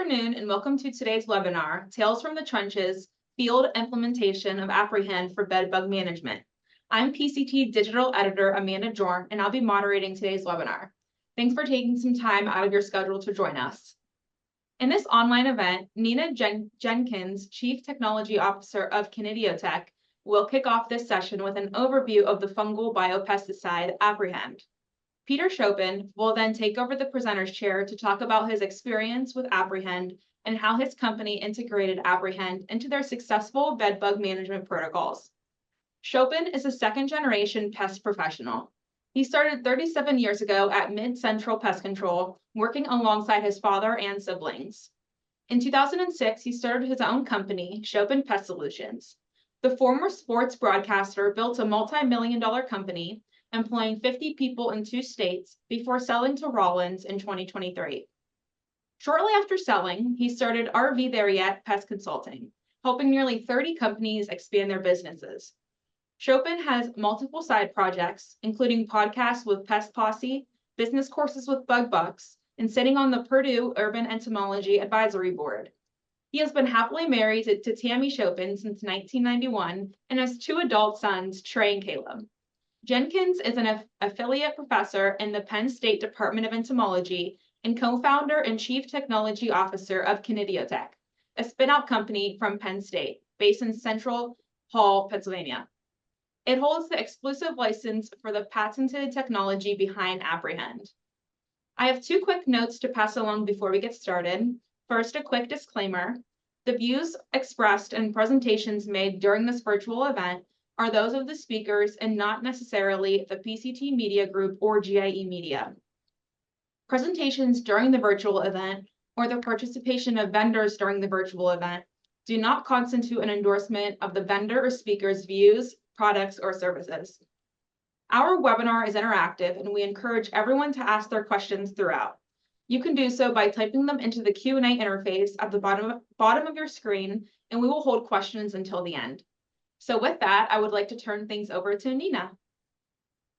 afternoon and welcome to today's webinar, Tales from the Trenches, Field Implementation of Aprehend for Bed Bug Management. I'm PCT Digital Editor Amanda Jorn, and I'll be moderating today's webinar. Thanks for taking some time out of your schedule to join us. In this online event, Nina Jenkins, Chief Technology Officer of Kinetiotech, will kick off this session with an overview of the fungal biopesticide Aprehend. Pete Schopen will then take over the presenter's chair to talk about his experience with Aprehend and how his company integrated Aprehend into their successful bed bug management protocols. Schopen is a second-generation pest professional. He started 37 years ago at Mid-Central Pest Control, working alongside his father and siblings. In 2006, he started his own company, Schopen Pest Solutions. The former sports broadcaster built a multi-million-dollar company employing 50 people in 2 states before selling to Rollins in 2023. Shortly after selling, he started RV There Yet Pest Consulting, helping nearly 30 companies expand their businesses. Schopen has multiple side projects, including podcasts with Pest Posse, business courses with Bug Bucks, and sitting on the Purdue Urban Entomology Advisory Board. He has been happily married to Tammy Schopen since 1991 and has 2 adult sons, Trey and Caleb. Jenkins is an affiliate professor in the Penn State Department of Entomology and co-founder and chief technology officer of Kinetiotech, a spin-out company from Penn State based in Central Hall, Pennsylvania. It holds the exclusive license for the patented technology behind Aprehend. I have 2 quick notes to pass along before we get started. First, a quick disclaimer. The views expressed and presentations made during this virtual event are those of the speakers and not necessarily the PCT Media Group or GIE Media. Presentations during the virtual event or the participation of vendors during the virtual event do not constitute an endorsement of the vendor or speaker's views, products, or services. Our webinar is interactive and we encourage everyone to ask their questions throughout. You can do so by typing them into the Q&A interface at the bottom of your screen, and we will hold questions until the end. So with that, I would like to turn things over to Nina.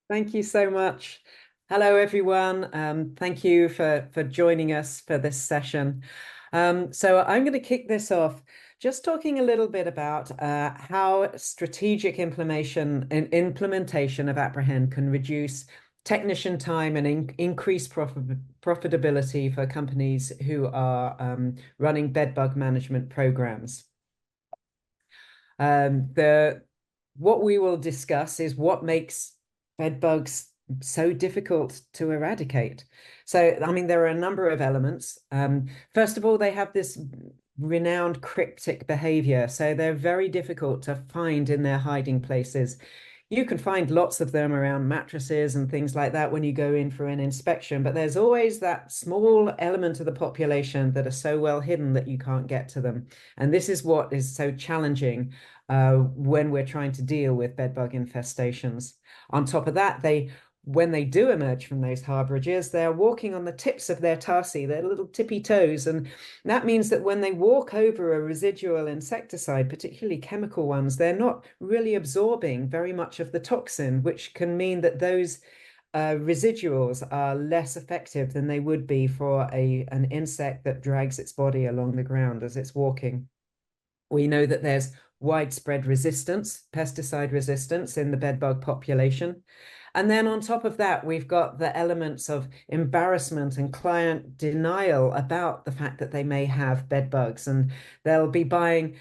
Thank you so much. Hello, everyone. Thank you for joining us for this session. So I'm going to kick this off just talking a little bit about how strategic implementation of Aprehend can reduce technician time and increase profitability for companies who are running bed bug management programs. What we will discuss is what makes bed bugs so difficult to eradicate. So, I mean, there are a number of elements. First of all, they have this renowned cryptic behavior. So they're very difficult to find in their hiding places. You can find lots of them around mattresses and things like that when you go in for an inspection, but there's always that small element of the population that are so well hidden that you can't get to them. And this is what is so challenging when we're trying to deal with bedbug infestations. On top of that, when they do emerge from those harborages, they're walking on the tips of their tarsi, their little tippy toes. And that means that when they walk over a residual insecticide, particularly chemical ones, they're not really absorbing very much of the toxin, which can mean that those residuals are less effective than they would be for an insect that drags its body along the ground as it's walking. We know that there's widespread resistance, pesticide resistance in the bedbug population. And then on top of that, we've got the elements of embarrassment and client denial about the fact that they may have bed bugs, and they'll be buying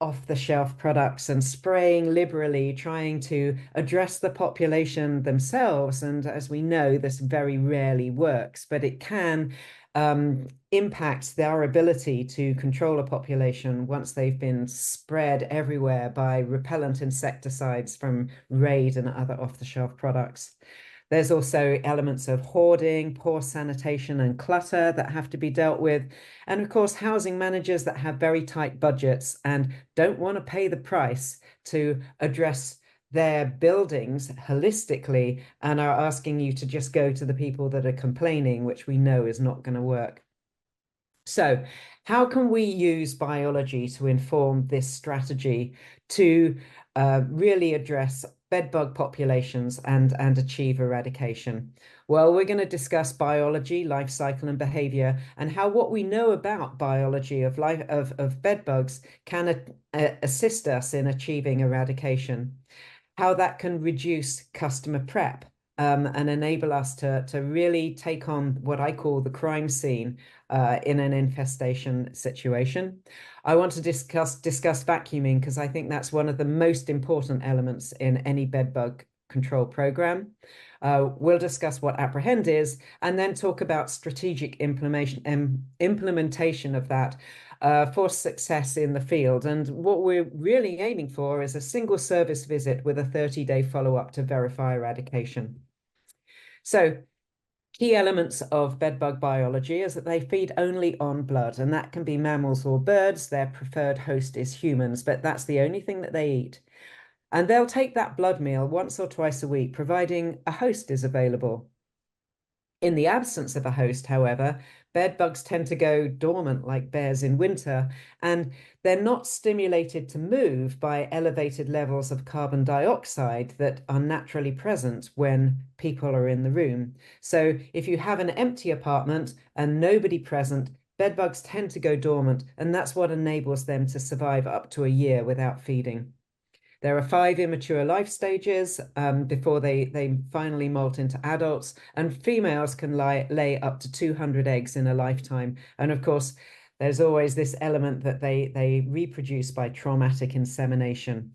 off-the-shelf products and spraying liberally, trying to address the population themselves. And as we know, this very rarely works, but it can impact their ability to control a population once they've been spread everywhere by repellent insecticides from Raid and other off-the-shelf products. There's also elements of hoarding, poor sanitation and clutter that have to be dealt with. And of course, housing managers that have very tight budgets and don't want to pay the price to address their buildings holistically and are asking you to just go to the people that are complaining, which we know is not going to work. So how can we use biology to inform this strategy to really address bed bug populations and achieve eradication? Well, we're going to discuss biology, life cycle, and behavior, and how what we know about biology of life of bed bugs can assist us in achieving eradication, how that can reduce customer prep, and enable us to really take on what I call the crime scene in an infestation situation. I want to discuss vacuuming, because I think that's one of the most important elements in any bedbug control program. We'll discuss what Aprehend is, and then talk about strategic implementation of that for success in the field. And what we're really aiming for is a single service visit with a 30-day follow-up to verify eradication. So key elements of bedbug biology is that they feed only on blood, and that can be mammals or birds. Their preferred host is humans, but that's the only thing that they eat. And they'll take that blood meal once or twice a week, providing a host is available. In the absence of a host, however, bed bugs tend to go dormant like bears in winter, and they're not stimulated to move by elevated levels of carbon dioxide that are naturally present when people are in the room. So if you have an empty apartment and nobody present, bed bugs tend to go dormant, and that's what enables them to survive up to a year without feeding. There are 5 immature life stages before they finally molt into adults, and females can lay up to 200 eggs in a lifetime. And of course, there's always this element that they reproduce by traumatic insemination.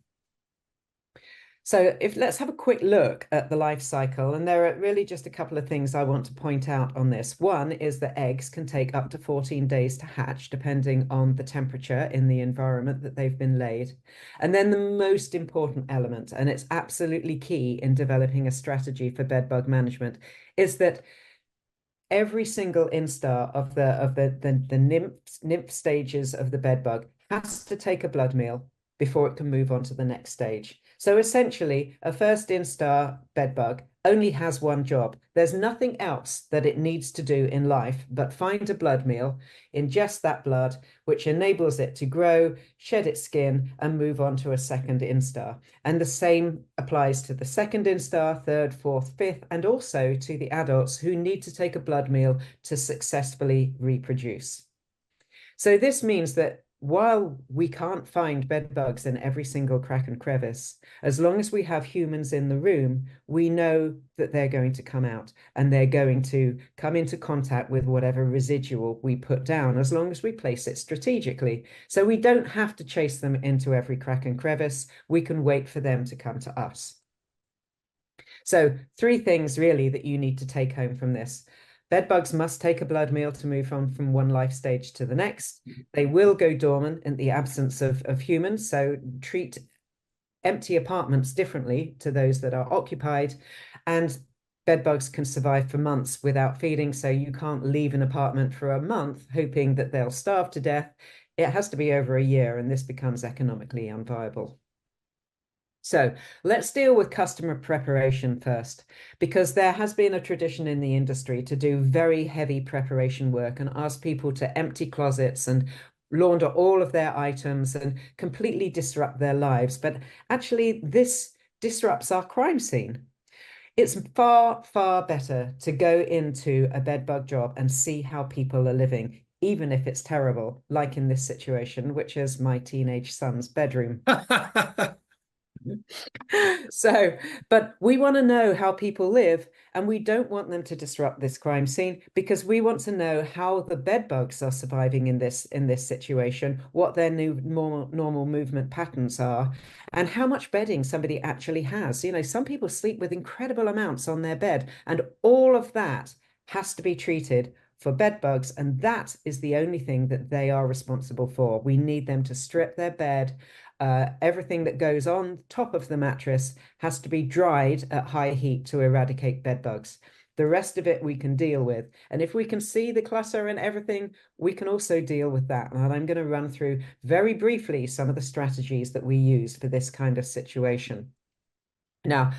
So let's have a quick look at the life cycle, and there are really just a couple of things I want to point out on this. One is that eggs can take up to 14 days to hatch, depending on the temperature in the environment that they've been laid. And then the most important element, and it's absolutely key in developing a strategy for bedbug management, is that every single instar of the nymph stages of the bedbug has to take a blood meal before it can move on to the next stage. So essentially, a first instar bedbug only has one job. There's nothing else that it needs to do in life but find a blood meal, ingest that blood, which enables it to grow, shed its skin, and move on to a second instar. And the same applies to the second instar, third, fourth, fifth, and also to the adults who need to take a blood meal to successfully reproduce. So this means that while we can't find bed bugs in every single crack and crevice, as long as we have humans in the room, we know that they're going to come out, and they're going to come into contact with whatever residual we put down, as long as we place it strategically. So we don't have to chase them into every crack and crevice. We can wait for them to come to us. So 3 things really that you need to take home from this. Bedbugs must take a blood meal to move on from one life stage to the next. They will go dormant in the absence of humans, so treat empty apartments differently to those that are occupied. And bedbugs can survive for months without feeding, so you can't leave an apartment for a month hoping that they'll starve to death. It has to be over a year, and this becomes economically unviable. So let's deal with customer preparation first, because there has been a tradition in the industry to do very heavy preparation work and ask people to empty closets and launder all of their items and completely disrupt their lives. But actually, this disrupts our crime scene. It's far, far better to go into a bedbug job and see how people are living, even if it's terrible, like in this situation, which is my teenage son's bedroom. So, but we want to know how people live, and we don't want them to disrupt this crime scene, because we want to know how the bed bugs are surviving in this situation, what their new normal movement patterns are, and how much bedding somebody actually has. You know, some people sleep with incredible amounts on their bed, and all of that has to be treated for bed bugs, and that is the only thing that they are responsible for. We need them to strip their bed. Everything that goes on top of the mattress has to be dried at high heat to eradicate bed bugs. The rest of it we can deal with. And if we can see the clutter and everything, we can also deal with that. And I'm going to run through very briefly some of the strategies that we use for this kind of situation. Now,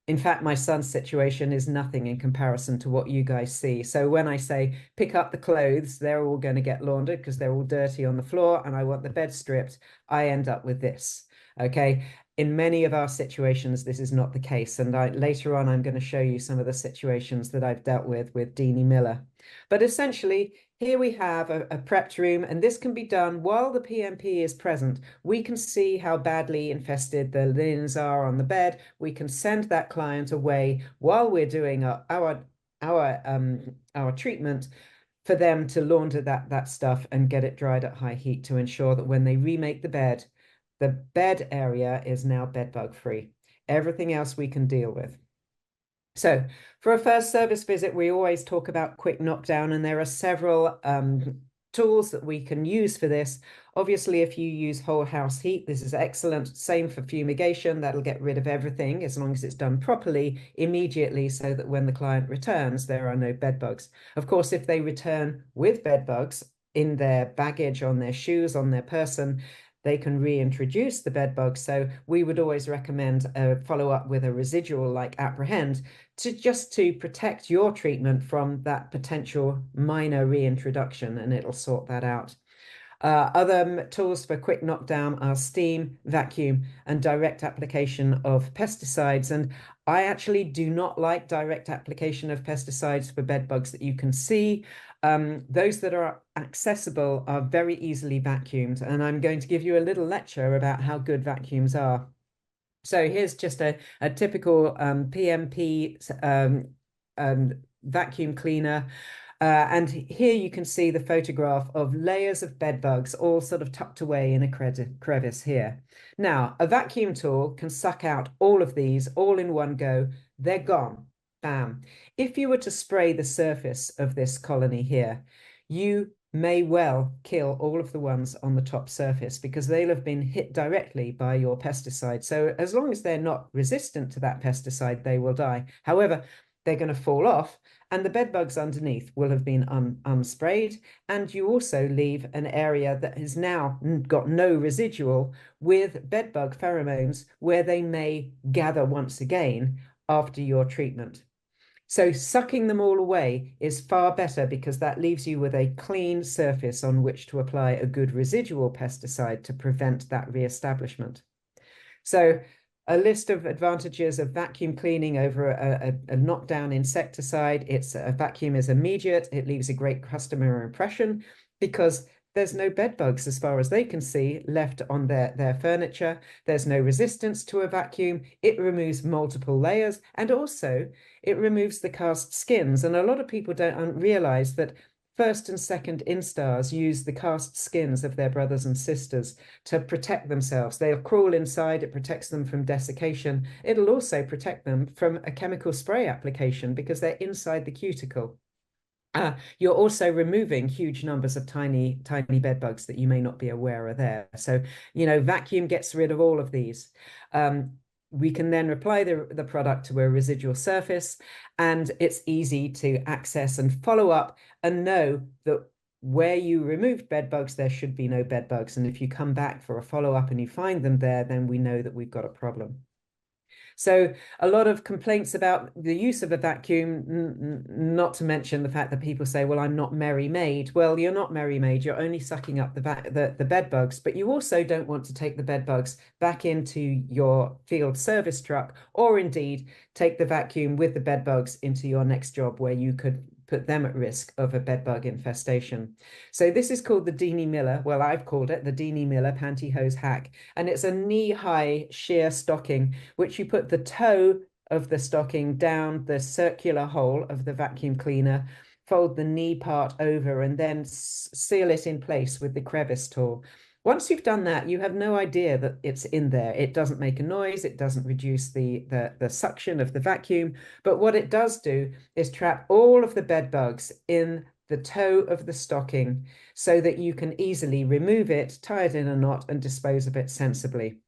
in fact, my son's situation is nothing in comparison to what you guys see. So when I say pick up the clothes, they're all going to get laundered because they're all dirty on the floor, and I want the bed stripped, I end up with this. Okay. In many of our situations, this is not the case. And later on, I'm going to show you some of the situations that I've dealt with Deanie Miller. But essentially, here we have a prepped room, and this can be done while the PMP is present. We can see how badly infested the linens are on the bed. We can send that client away while we're doing our treatment for them to launder that stuff and get it dried at high heat to ensure that when they remake the bed area is now bed bug free. Everything else we can deal with. So for a first service visit, we always talk about quick knockdown, and there are several tools that we can use for this. Obviously, if you use whole house heat, this is excellent. Same for fumigation. That'll get rid of everything as long as it's done properly immediately, so that when the client returns, there are no bed bugs. Of course, if they return with bed bugs in their baggage, on their shoes, on their person, they can reintroduce the bed bugs. So we would always recommend a follow-up with a residual like Aprehend to protect your treatment from that potential minor reintroduction, and it'll sort that out. Other tools for quick knockdown are steam, vacuum, and direct application of pesticides. And I actually do not like direct application of pesticides for bed bugs that you can see. Those that are accessible are very easily vacuumed. And I'm going to give you a little lecture about how good vacuums are. So here's just a typical PMP vacuum cleaner. And here you can see the photograph of layers of bed bugs all sort of tucked away in a crevice here. Now, a vacuum tool can suck out all of these all in one go. They're gone. Bam. If you were to spray the surface of this colony here, you may well kill all of the ones on the top surface because they'll have been hit directly by your pesticide. So as long as they're not resistant to that pesticide, they will die. However, they're going to fall off, and the bed bugs underneath will have been unsprayed, and you also leave an area that has now got no residual with bed bug pheromones where they may gather once again after your treatment. So sucking them all away is far better because that leaves you with a clean surface on which to apply a good residual pesticide to prevent that re-establishment. So a list of advantages of vacuum cleaning over a knockdown insecticide. A vacuum is immediate. It leaves a great customer impression because there's no bed bugs, as far as they can see, left on their furniture. There's no resistance to a vacuum. It removes multiple layers, and also it removes the cast skins. And a lot of people don't realize that first and second instars use the cast skins of their brothers and sisters to protect themselves. They'll crawl inside. It protects them from desiccation. It'll also protect them from a chemical spray application because they're inside the cuticle. You're also removing huge numbers of tiny bed bugs that you may not be aware are there. So, vacuum gets rid of all of these. We can then apply the product to a residual surface, and it's easy to access and follow up and know that where you removed bed bugs, there should be no bed bugs. And if you come back for a follow-up and you find them there, then we know that we've got a problem. So a lot of complaints about the use of a vacuum, not to mention the fact that people say, well, I'm not merry maid. Well, you're not merry maid. You're only sucking up the bed bugs, but you also don't want to take the bed bugs back into your field service truck, or indeed take the vacuum with the bed bugs into your next job where you could put them at risk of a bed bug infestation. So this is called the Deanie Miller. Well, I've called it the Deanie Miller pantyhose hack. And it's a knee-high sheer stocking, which you put the toe of the stocking down the circular hole of the vacuum cleaner, fold the knee part over, and then seal it in place with the crevice tool. Once you've done that, you have no idea that it's in there. It doesn't make a noise. It doesn't reduce the suction of the vacuum. But what it does do is trap all of the bed bugs in the toe of the stocking so that you can easily remove it, tie it in a knot, and dispose of it sensibly.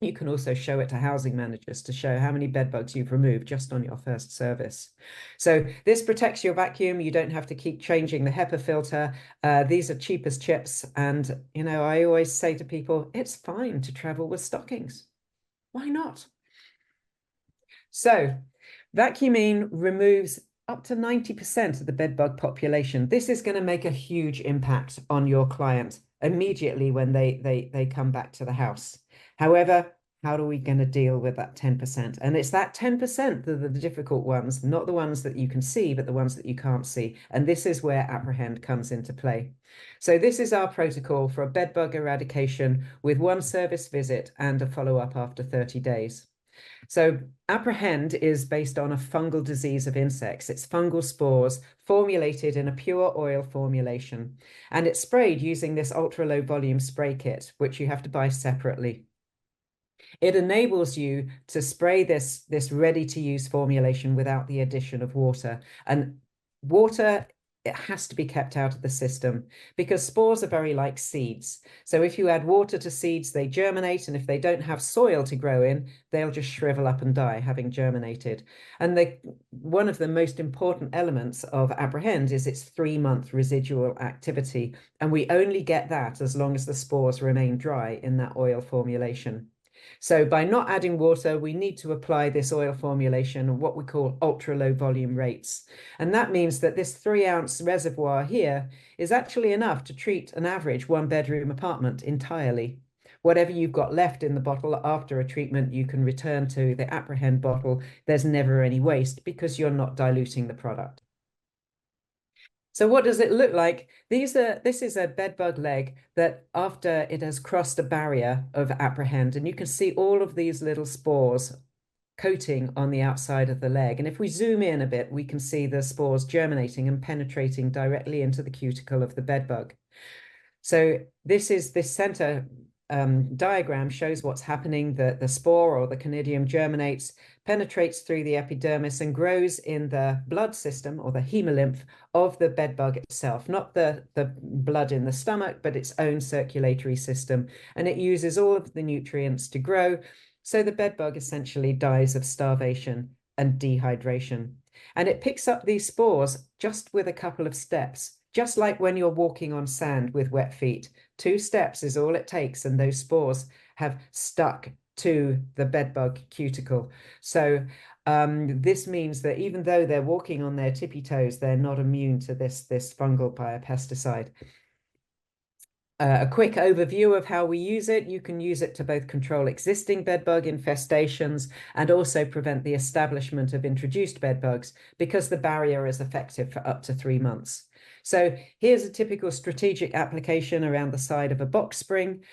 You can also show it to housing managers to show how many bed bugs you've removed just on your first service. So this protects your vacuum. You don't have to keep changing the HEPA filter. These are cheap as chips. And, I always say to people, it's fine to travel with stockings. Why not? So vacuuming removes up to 90% of the bed bug population. This is going to make a huge impact on your client immediately when they come back to the house. However, how are we going to deal with that 10%? And it's that 10% that are the difficult ones, not the ones that you can see, but the ones that you can't see. And this is where Aprehend comes into play. So this is our protocol for a bedbug eradication with one service visit and a follow-up after 30 days. So Aprehend is based on a fungal disease of insects. It's fungal spores formulated in a pure oil formulation, and it's sprayed using this ultra-low volume spray kit, which you have to buy separately. It enables you to spray this ready-to-use formulation without the addition of water. And water, it has to be kept out of the system because spores are very like seeds. So if you add water to seeds, they germinate, and if they don't have soil to grow in, they'll just shrivel up and die, having germinated. And one of the most important elements of Aprehend is its 3-month residual activity, and we only get that as long as the spores remain dry in that oil formulation. So by not adding water, we need to apply this oil formulation, what we call ultra low volume rates. And that means that this 3-ounce reservoir here is actually enough to treat an average 1-bedroom apartment entirely. Whatever you've got left in the bottle after a treatment, you can return to the Aprehend bottle. There's never any waste because you're not diluting the product. So what does it look like? This is a bedbug leg that after it has crossed a barrier of Aprehend, and you can see all of these little spores coating on the outside of the leg. And if we zoom in a bit, we can see the spores germinating and penetrating directly into the cuticle of the bedbug. So this center diagram shows what's happening. The spore or the conidium germinates, penetrates through the epidermis and grows in the blood system or the hemolymph of the bedbug itself, not the blood in the stomach, but its own circulatory system. And it uses all of the nutrients to grow. So the bedbug essentially dies of starvation and dehydration. And it picks up these spores just with a couple of steps, just like when you're walking on sand with wet feet. 2 steps is all it takes, and those spores have stuck to the bedbug cuticle. So this means that even though they're walking on their tippy toes, they're not immune to this fungal biopesticide. A quick overview of how we use it. You can use it to both control existing bedbug infestations and also prevent the establishment of introduced bedbugs because the barrier is effective for up to 3 months. So here's a typical strategic application around the side of a box spring.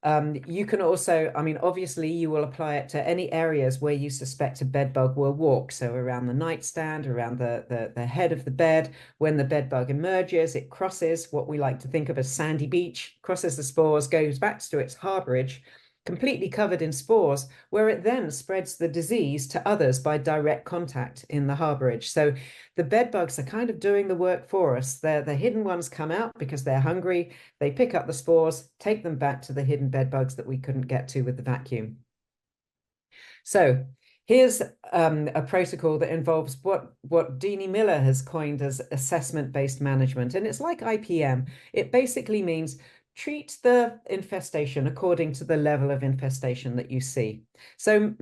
You can also, I mean, obviously you will apply it to any areas where you suspect a bedbug will walk. So around the nightstand, around the head of the bed. When the bedbug emerges, it crosses what we like to think of as sandy beach, crosses the spores, goes back to its harborage, completely covered in spores, where it then spreads the disease to others by direct contact in the harborage. So the bedbugs are kind of doing the work for us. The hidden ones come out because they're hungry. They pick up the spores, take them back to the hidden bedbugs that we couldn't get to with the vacuum. So here's a protocol that involves what Deanie Miller has coined as assessment-based management. And it's like IPM. It basically means treat the infestation according to the level of infestation that you see. So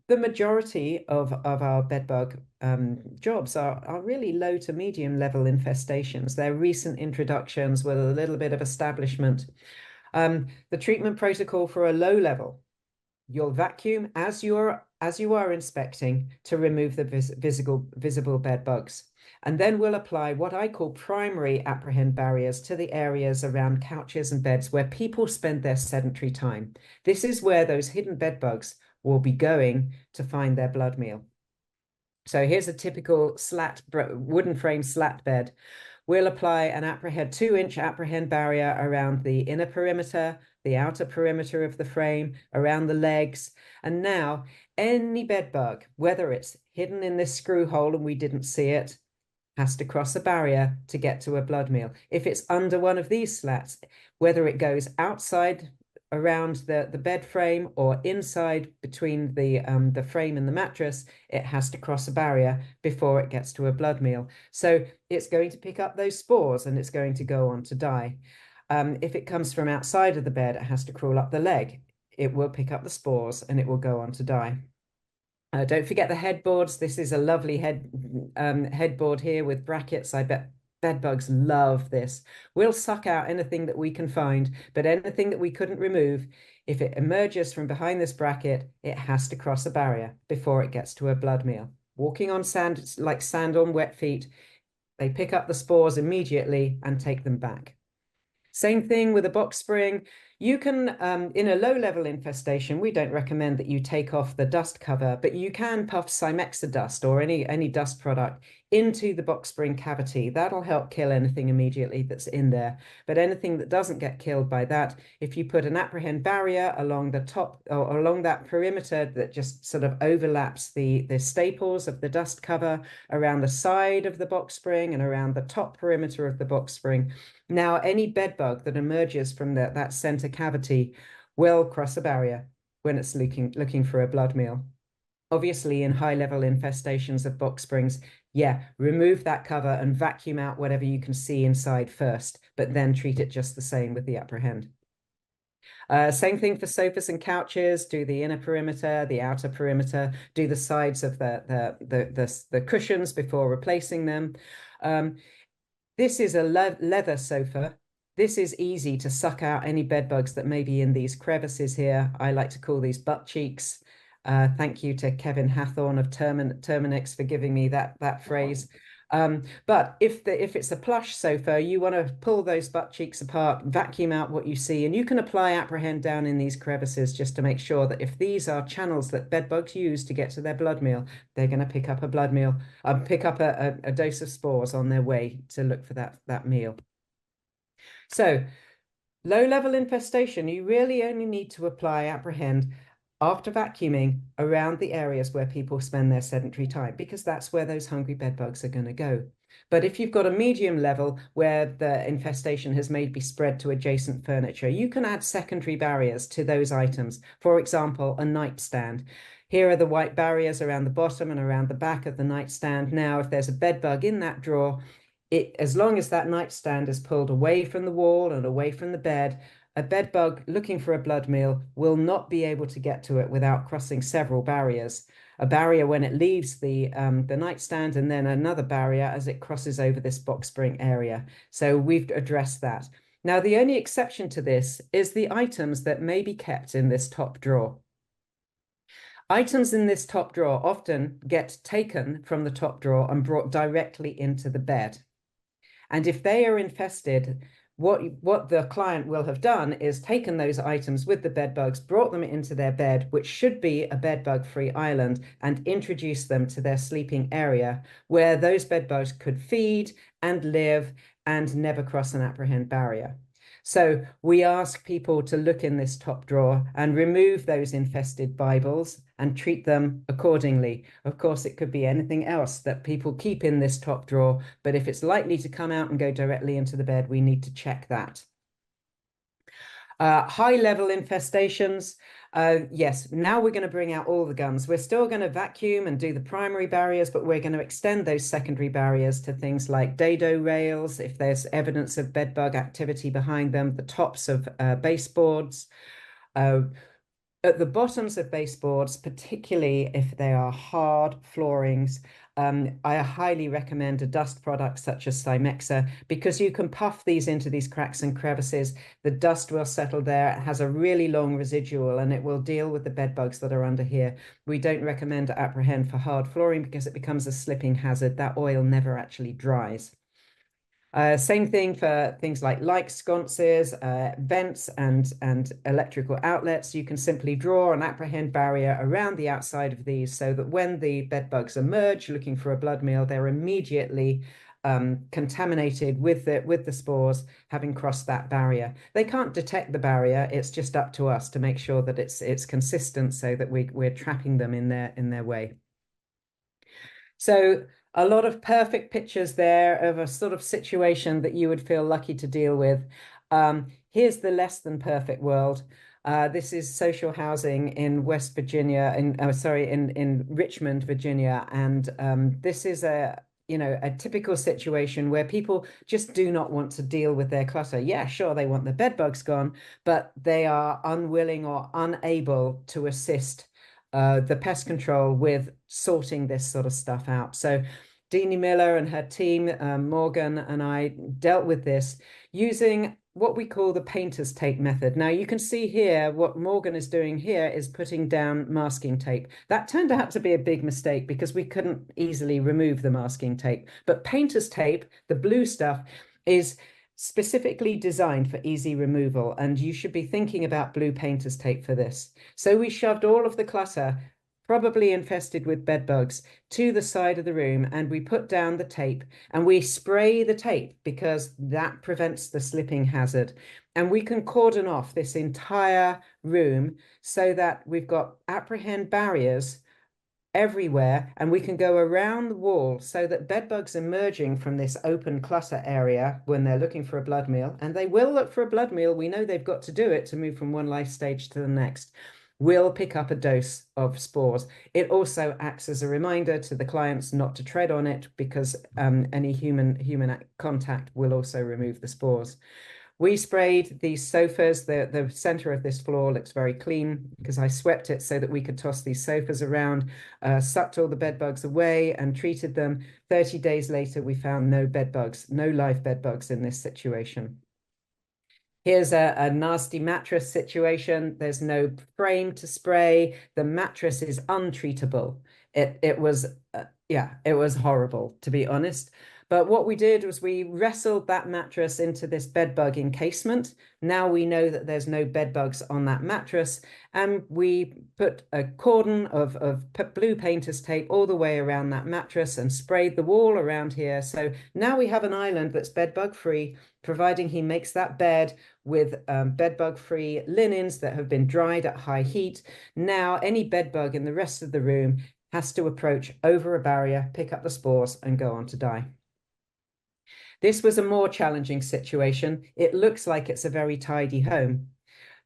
the majority of our bedbug jobs are really low to medium level infestations. They're recent introductions with a little bit of establishment. The treatment protocol for a low level, you'll vacuum as you are inspecting to remove the visible bed bugs. And then we'll apply what I call primary Aprehend barriers to the areas around couches and beds where people spend their sedentary time. This is where those hidden bed bugs will be going to find their blood meal. So here's a typical wooden frame slat bed. We'll apply an 2-inch Aprehend barrier around the inner perimeter, the outer perimeter of the frame, around the legs. And now any bed bug, whether it's hidden in this screw hole and we didn't see it, has to cross a barrier to get to a blood meal. If it's under one of these slats, whether it goes outside around the bed frame or inside between the frame and the mattress, it has to cross a barrier before it gets to a blood meal. So it's going to pick up those spores and it's going to go on to die. If it comes from outside of the bed, it has to crawl up the leg. It will pick up the spores and it will go on to die. Don't forget the headboards. This is a lovely headboard here with brackets. I bet Bed bugs love this. We'll suck out anything that we can find, but anything that we couldn't remove, if it emerges from behind this bracket, it has to cross a barrier before it gets to a blood meal. Walking on sand, it's like sand on wet feet. They pick up the spores immediately and take them back. Same thing with a box spring. You can, in a low-level infestation, we don't recommend that you take off the dust cover, but you can puff Cymexa dust or any dust product into the box spring cavity. That'll help kill anything immediately that's in there. But anything that doesn't get killed by that, if you put an Aprehend barrier along the top or along that perimeter that just sort of overlaps the staples of the dust cover around the side of the box spring and around the top perimeter of the box spring, now any bed bug that emerges from that center cavity will cross a barrier when it's looking for a blood meal. Obviously, in high-level infestations of box springs, yeah, remove that cover and vacuum out whatever you can see inside first, but then treat it just the same with the Aprehend. Same thing for sofas and couches. Do the inner perimeter, the outer perimeter, do the sides of the cushions before replacing them. This is a leather sofa. This is easy to suck out any bed bugs that may be in these crevices here. I like to call these butt cheeks. Thank you to Kevin Hathorn of Terminix for giving me that phrase. But if it's a plush sofa, you want to pull those butt cheeks apart, vacuum out what you see, and you can apply Aprehend down in these crevices just to make sure that if these are channels that bed bugs use to get to their blood meal, they're going to pick up a blood meal, pick up a dose of spores on their way to look for that meal. So low-level infestation, you really only need to apply Aprehend after vacuuming around the areas where people spend their sedentary time, because that's where those hungry bed bugs are going to go. But if you've got a medium level where the infestation has maybe spread to adjacent furniture, you can add secondary barriers to those items. For example, a nightstand. Here are the white barriers around the bottom and around the back of the nightstand. Now, if there's a bed bug in that drawer, as long as that nightstand is pulled away from the wall and away from the bed, a bed bug looking for a blood meal will not be able to get to it without crossing several barriers. A barrier when it leaves the nightstand, and then another barrier as it crosses over this box spring area. So we've addressed that. Now, the only exception to this is the items that may be kept in this top drawer. Items in this top drawer often get taken from the top drawer and brought directly into the bed. And if they are infested, what the client will have done is taken those items with the bed bugs, brought them into their bed, which should be a bed bug free island, and introduced them to their sleeping area where those bed bugs could feed and live and never cross an Aprehend barrier. So we ask people to look in this top drawer and remove those infested Bibles and treat them accordingly. Of course, it could be anything else that people keep in this top drawer, but if it's likely to come out and go directly into the bed, we need to check that. High-level infestations. Yes, now we're going to bring out all the guns. We're still going to vacuum and do the primary barriers, but we're going to extend those secondary barriers to things like dado rails, if there's evidence of bedbug activity behind them, the tops of baseboards. At the bottoms of baseboards, particularly if they are hard floorings, I highly recommend a dust product such as Cymexa, because you can puff these into these cracks and crevices. The dust will settle there. It has a really long residual and it will deal with the bed bugs that are under here. We don't recommend Aprehend for hard flooring because it becomes a slipping hazard. That oil never actually dries. Same thing for things like light sconces, vents and electrical outlets. You can simply draw an Aprehend barrier around the outside of these so that when the bed bugs emerge looking for a blood meal, they're immediately contaminated with the spores, having crossed that barrier. They can't detect the barrier. It's just up to us to make sure that it's consistent so that we're trapping them in their way. So a lot of perfect pictures there of a sort of situation that you would feel lucky to deal with. Here's the less than perfect world. This is social housing in West Virginia, in Richmond, Virginia. And this is a typical situation where people just do not want to deal with their clutter. Yeah, sure, they want the bed bugs gone, but they are unwilling or unable to assist the pest control with sorting this sort of stuff out. So Deanie Miller and her team, Morgan and I, dealt with this using what we call the painter's tape method. Now you can see here what Morgan is doing here is putting down masking tape. That turned out to be a big mistake because we couldn't easily remove the masking tape. But painter's tape, the blue stuff, is specifically designed for easy removal, and you should be thinking about blue painter's tape for this. So we shoved all of the clutter, probably infested with bed bugs, to the side of the room, and we put down the tape and we spray the tape because that prevents the slipping hazard. And we can cordon off this entire room so that we've got Aprehend barriers everywhere, and we can go around the wall so that bed bugs emerging from this open clutter area when they're looking for a blood meal, and they will look for a blood meal, we know they've got to do it to move from one life stage to the next, will pick up a dose of spores. It also acts as a reminder to the clients not to tread on it because any human contact will also remove the spores. We sprayed these sofas. The center of this floor looks very clean because I swept it so that we could toss these sofas around, sucked all the bed bugs away and treated them. 30 days later, we found no bed bugs, no live bed bugs in this situation. Here's a nasty mattress situation. There's no frame to spray. The mattress is untreatable. It was, yeah, it was horrible, to be honest. But what we did was we wrestled that mattress into this bed bug encasement. Now we know that there's no bed bugs on that mattress. And we put a cordon of blue painter's tape all the way around that mattress and sprayed the wall around here. So now we have an island that's bed bug free, providing he makes that bed with bed bug free linens that have been dried at high heat. Now any bed bug in the rest of the room has to approach over a barrier, pick up the spores and go on to die. This was a more challenging situation. It looks like it's a very tidy home.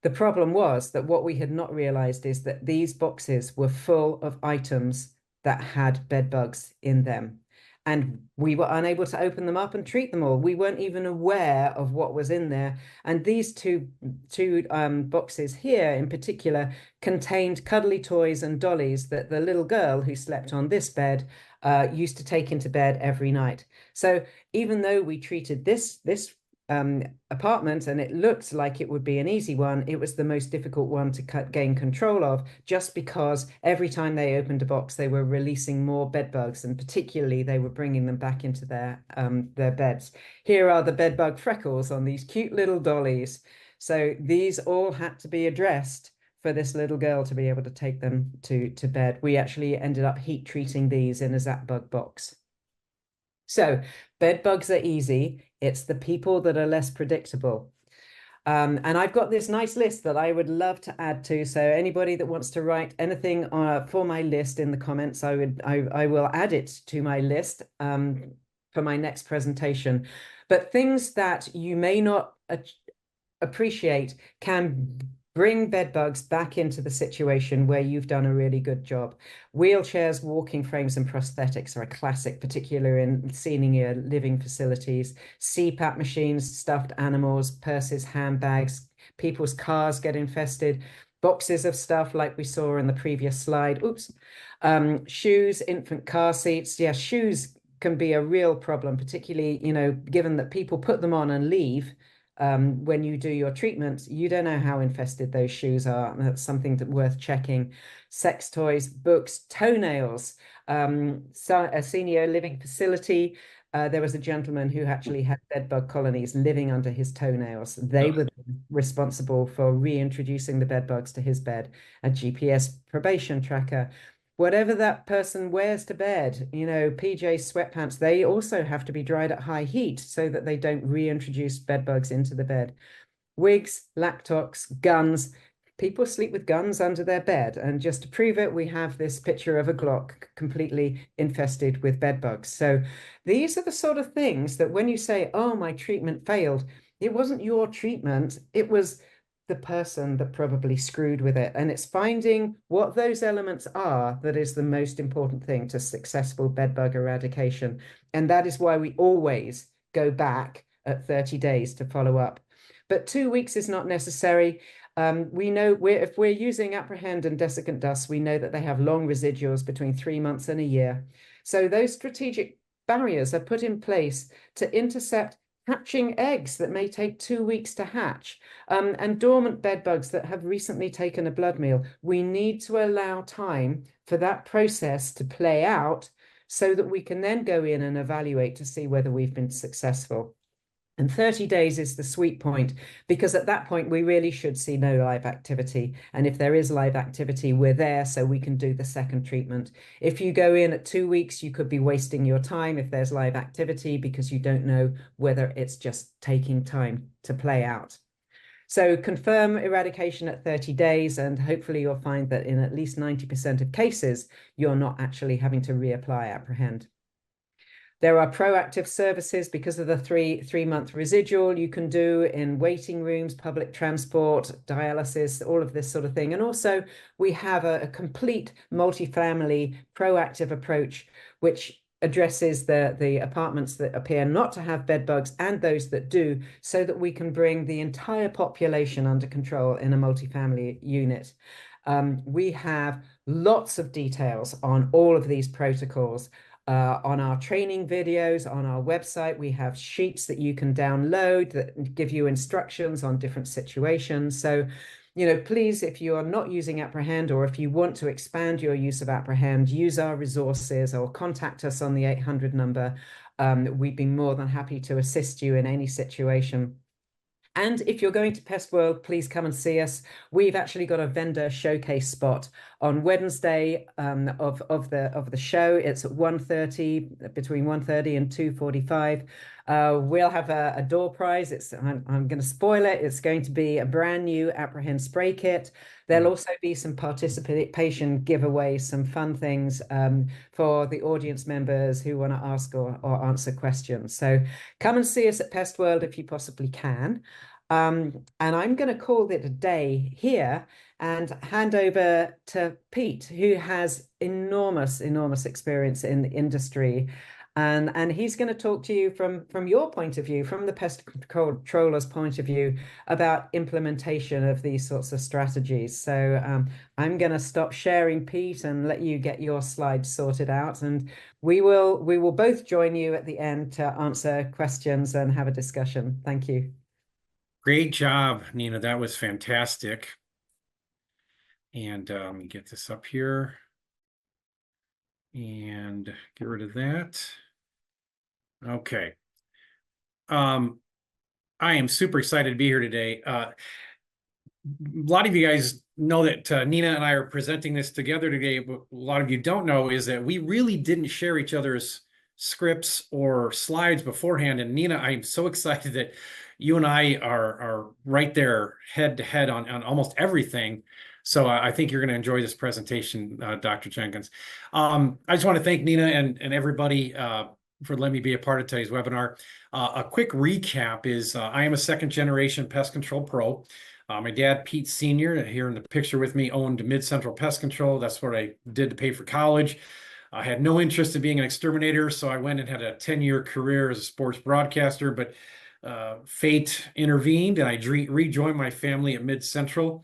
The problem was that what we had not realized is that these boxes were full of items that had bed bugs in them. And we were unable to open them up and treat them all. We weren't even aware of what was in there. And these two boxes here in particular contained cuddly toys and dollies that the little girl who slept on this bed used to take into bed every night. So even though we treated this apartment and it looked like it would be an easy one, it was the most difficult one to gain control of, just because every time they opened a box, they were releasing more bed bugs, and particularly they were bringing them back into their beds. Here are the bed bug freckles on these cute little dollies. So these all had to be addressed for this little girl to be able to take them to bed. We actually ended up heat treating these in a zap bug box. So bed bugs are easy. It's the people that are less predictable. And I've got this nice list that I would love to add to. So anybody that wants to write anything for my list in the comments, I will add it to my list for my next presentation. But things that you may not appreciate can bring bed bugs back into the situation where you've done a really good job. Wheelchairs, walking frames, and prosthetics are a classic, particularly in senior living facilities. CPAP machines, stuffed animals, purses, handbags, people's cars get infested. Boxes of stuff like we saw in the previous slide. Oops. Shoes, infant car seats. Yeah, shoes can be a real problem, particularly, you know, given that people put them on and leave. When you do your treatment, you don't know how infested those shoes are. That's something worth checking. Sex toys, books, toenails. So a senior living facility, there was a gentleman who actually had bed bug colonies living under his toenails. They were responsible for reintroducing the bed bugs to his bed. A GPS probation tracker. Whatever that person wears to bed, you know, PJs, sweatpants, they also have to be dried at high heat so that they don't reintroduce bed bugs into the bed. Wigs, laptops, guns. People sleep with guns under their bed. And just to prove it, we have this picture of a Glock completely infested with bed bugs. So these are the sort of things that when you say, oh, my treatment failed, it wasn't your treatment. It was the person that probably screwed with it. And it's finding what those elements are that is the most important thing to successful bedbug eradication. And that is why we always go back at 30 days to follow up. But 2 weeks is not necessary. We know if we're using Aprehend and desiccant dust, we know that they have long residuals between 3 months and a year. So those strategic barriers are put in place to intercept hatching eggs that may take 2 weeks to hatch, and dormant bed bugs that have recently taken a blood meal. We need to allow time for that process to play out so that we can then go in and evaluate to see whether we've been successful. And 30 days is the sweet point, because at that point, we really should see no live activity. And if there is live activity, we're there so we can do the second treatment. If you go in at 2 weeks, you could be wasting your time if there's live activity, because you don't know whether it's just taking time to play out. So confirm eradication at 30 days, and hopefully you'll find that in at least 90% of cases, you're not actually having to reapply Aprehend. There are proactive services because of the three-month residual you can do in waiting rooms, public transport, dialysis, all of this sort of thing. And also we have a complete multifamily proactive approach, which addresses the apartments that appear not to have bed bugs and those that do, so that we can bring the entire population under control in a multifamily unit. We have lots of details on all of these protocols. On our training videos, on our website, we have sheets that you can download that give you instructions on different situations. So, please, if you are not using Aprehend, or if you want to expand your use of Aprehend, use our resources or contact us on the 800 number. We'd be more than happy to assist you in any situation. And if you're going to Pest World, please come and see us. We've actually got a vendor showcase spot on Wednesday of the show. It's at 1:30, between 1:30 and 2:45. We'll have a door prize. I'm going to spoil it. It's going to be a brand new Aprehend spray kit. There'll also be some participation giveaways, some fun things for the audience members who want to ask or answer questions. So come and see us at Pest World if you possibly can. And I'm going to call it a day here and hand over to Pete, who has enormous experience in the industry. And he's going to talk to you from your point of view, from the pest controller's point of view, about implementation of these sorts of strategies. So I'm going to stop sharing, Pete, and let you get your slides sorted out. And we will both join you at the end to answer questions and have a discussion. Thank you. Great job, Nina. That was fantastic. And let me get this up here and get rid of that. Okay. I am super excited to be here today. A lot of you guys know that Nina and I are presenting this together today, but a lot of you don't know is that we really didn't share each other's scripts or slides beforehand. And Nina, I'm so excited that you and I are right there head to head on almost everything. So I think you're going to enjoy this presentation, Dr. Jenkins. I just want to thank Nina and everybody for letting me be a part of today's webinar. A quick recap is I am a second generation pest control pro. My dad, Pete Sr., here in the picture with me, owned Mid Central Pest Control. That's what I did to pay for college. I had no interest in being an exterminator, so I went and had a 10-year career as a sports broadcaster, but fate intervened and I rejoined my family at Mid Central.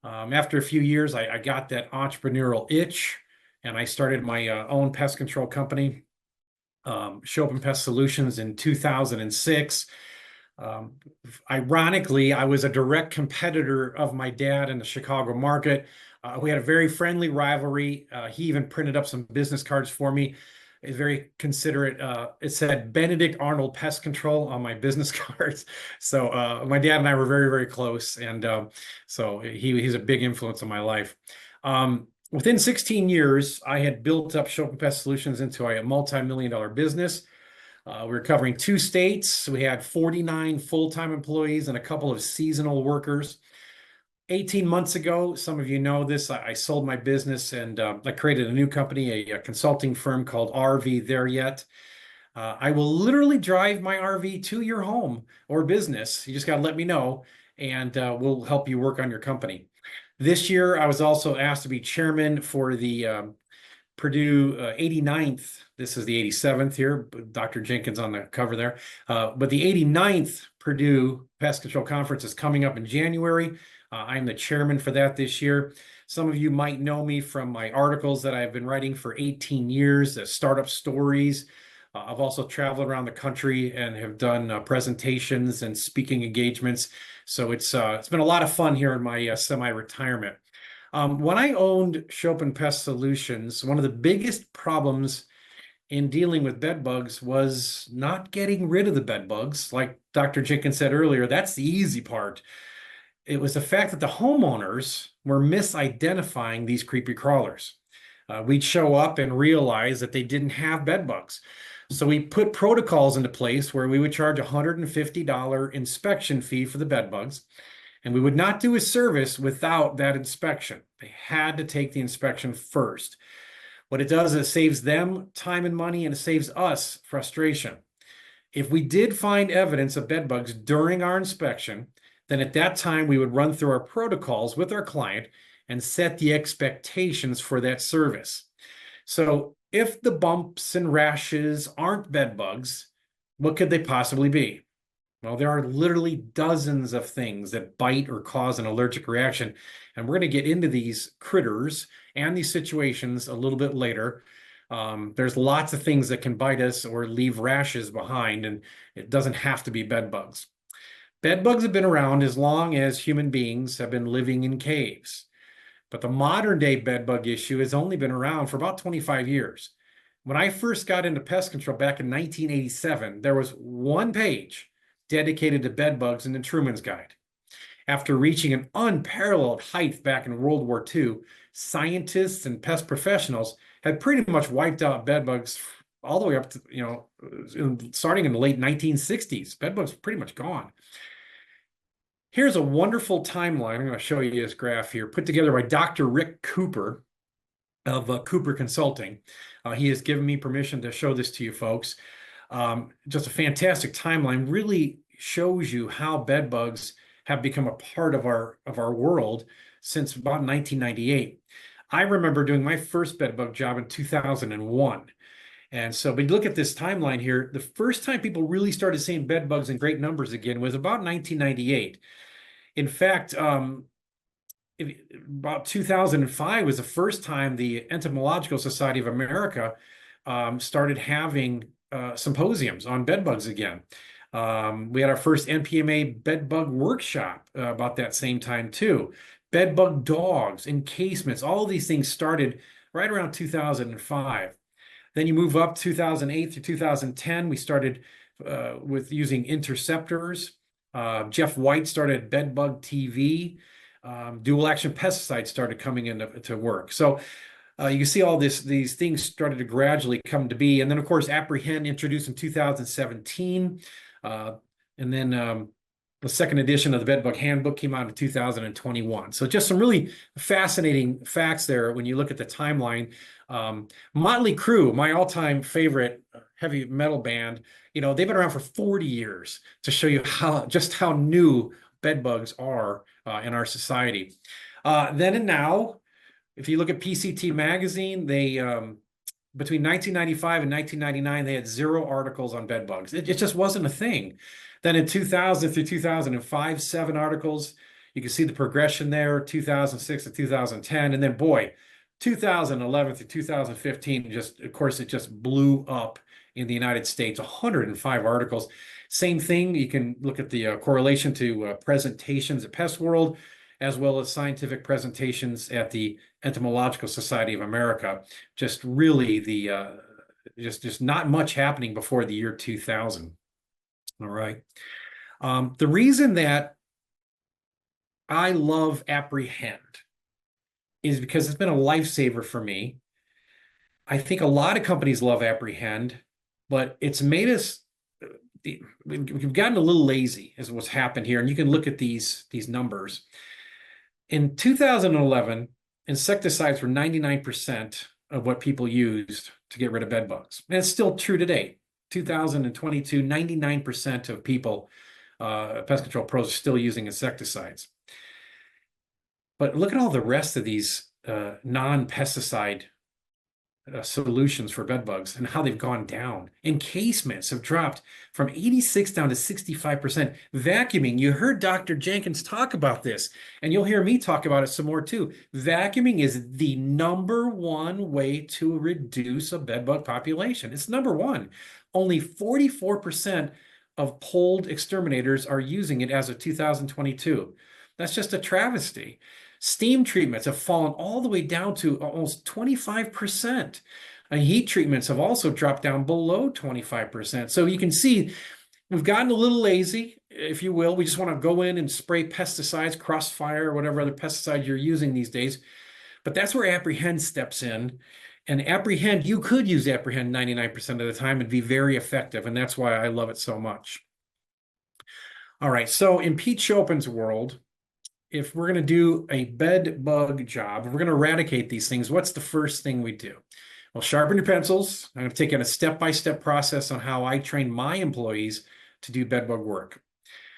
After a few years, I got that entrepreneurial itch and I started my own pest control company, Schopen Pest Solutions, in 2006. Ironically, I was a direct competitor of my dad in the Chicago market. We had a very friendly rivalry. He even printed up some business cards for me. He's very considerate. It said Benedict Arnold Pest Control on my business cards. So my dad and I were very, very close. And so he's a big influence on my life. Within 16 years, I had built up Schopen Pest Solutions into a multi-million-dollar business. We were covering 2 states. We had 49 full-time employees and a couple of seasonal workers. 18 months ago, some of you know this, I sold my business and I created a new company, a consulting firm called RV There Yet. I will literally drive my RV to your home or business. You just got to let me know and we'll help you work on your company. This year, I was also asked to be chairman for the Purdue 89th. This is the 87th here, Dr. Jenkins on the cover there. But the 89th Purdue Pest Control Conference is coming up in January. I'm the chairman for that this year. Some of you might know me from my articles that I've been writing for 18 years, startup stories. I've also traveled around the country and have done presentations and speaking engagements. So it's been a lot of fun here in my semi-retirement. When I owned Schopen Pest Solutions, one of the biggest problems in dealing with bed bugs was not getting rid of the bed bugs. Like Dr. Jenkins said earlier, that's the easy part. It was the fact that the homeowners were misidentifying these creepy crawlers. We'd show up and realize that they didn't have bed bugs. So we put protocols into place where we would charge a $150 inspection fee for the bed bugs, and we would not do a service without that inspection. They had to take the inspection first. What it does is it saves them time and money, and it saves us frustration. If we did find evidence of bed bugs during our inspection, then at that time we would run through our protocols with our client and set the expectations for that service. So if the bumps and rashes aren't bed bugs, what could they possibly be? Well, there are literally dozens of things that bite or cause an allergic reaction. And we're going to get into these critters and these situations a little bit later. There's lots of things that can bite us or leave rashes behind, and it doesn't have to be bed bugs. Bed bugs have been around as long as human beings have been living in caves. But the modern day bed bug issue has only been around for about 25 years. When I first got into pest control back in 1987, there was one page dedicated to bed bugs in the Truman's Guide. After reaching an unparalleled height back in World War II, scientists and pest professionals had pretty much wiped out bed bugs all the way up to, starting in the late 1960s. Bed bugs were pretty much gone. Here's a wonderful timeline. I'm going to show you this graph here, put together by Dr. Rick Cooper of Cooper Consulting. He has given me permission to show this to you folks. Just a fantastic timeline, really shows you how bed bugs have become a part of our world since about 1998. I remember doing my first bed bug job in 2001. And so, but look at this timeline here. The first time people really started seeing bed bugs in great numbers again was about 1998. In fact, about 2005 was the first time the Entomological Society of America started having symposiums on bed bugs again. We had our first NPMA bed bug workshop about that same time too. Bed bug dogs, encasements, all of these things started right around 2005. Then you move up 2008 through 2010, we started with using interceptors. Jeff White started Bed Bug TV. Dual action pesticides started coming into work. So you can see all these things started to gradually come to be. And then, of course, Aprehend introduced in 2017. And then the second edition of the Bed Bug Handbook came out in 2021. So just some really fascinating facts there when you look at the timeline. Motley Crue, my all-time favorite heavy metal band, they've been around for 40 years to show you just how new bed bugs are in our society. Then and now, if you look at PCT magazine, they between 1995 and 1999, they had 0 articles on bed bugs. It just wasn't a thing. Then in 2000 through 2005, 7 articles. You can see the progression there, 2006 to 2010. And then, boy, 2011 through 2015, of course, it just blew up in the United States, 105 articles. Same thing, you can look at the correlation to presentations at Pest World, as well as scientific presentations at the Entomological Society of America. Just really just not much happening before the year 2000. All right. The reason that I love Aprehend is because it's been a lifesaver for me. I think a lot of companies love Aprehend, but it's made us, we've gotten a little lazy is what's happened here. And you can look at these numbers. In 2011, insecticides were 99% of what people used to get rid of bed bugs. And it's still true today. 2022, 99% of people, pest control pros, are still using insecticides. But look at all the rest of these non-pesticide solutions for bed bugs and how they've gone down. Encasements have dropped from 86 down to 65%. Vacuuming, you heard Dr. Jenkins talk about this, and you'll hear me talk about it some more too. Vacuuming is the #1 way to reduce a bed bug population. It's #1. Only 44% of polled exterminators are using it as of 2022. That's just a travesty. Steam treatments have fallen all the way down to almost 25%. And heat treatments have also dropped down below 25%. So you can see we've gotten a little lazy, if you will. We just want to go in and spray pesticides, crossfire, whatever other pesticides you're using these days. But that's where Aprehend steps in. And Aprehend, you could use Aprehend 99% of the time and be very effective. And that's why I love it so much. All right, so in Pete Schopen's world, if we're going to do a bed bug job, if we're going to eradicate these things, what's the first thing we do? Well, sharpen your pencils. I'm going to take a step-by-step process on how I train my employees to do bed bug work.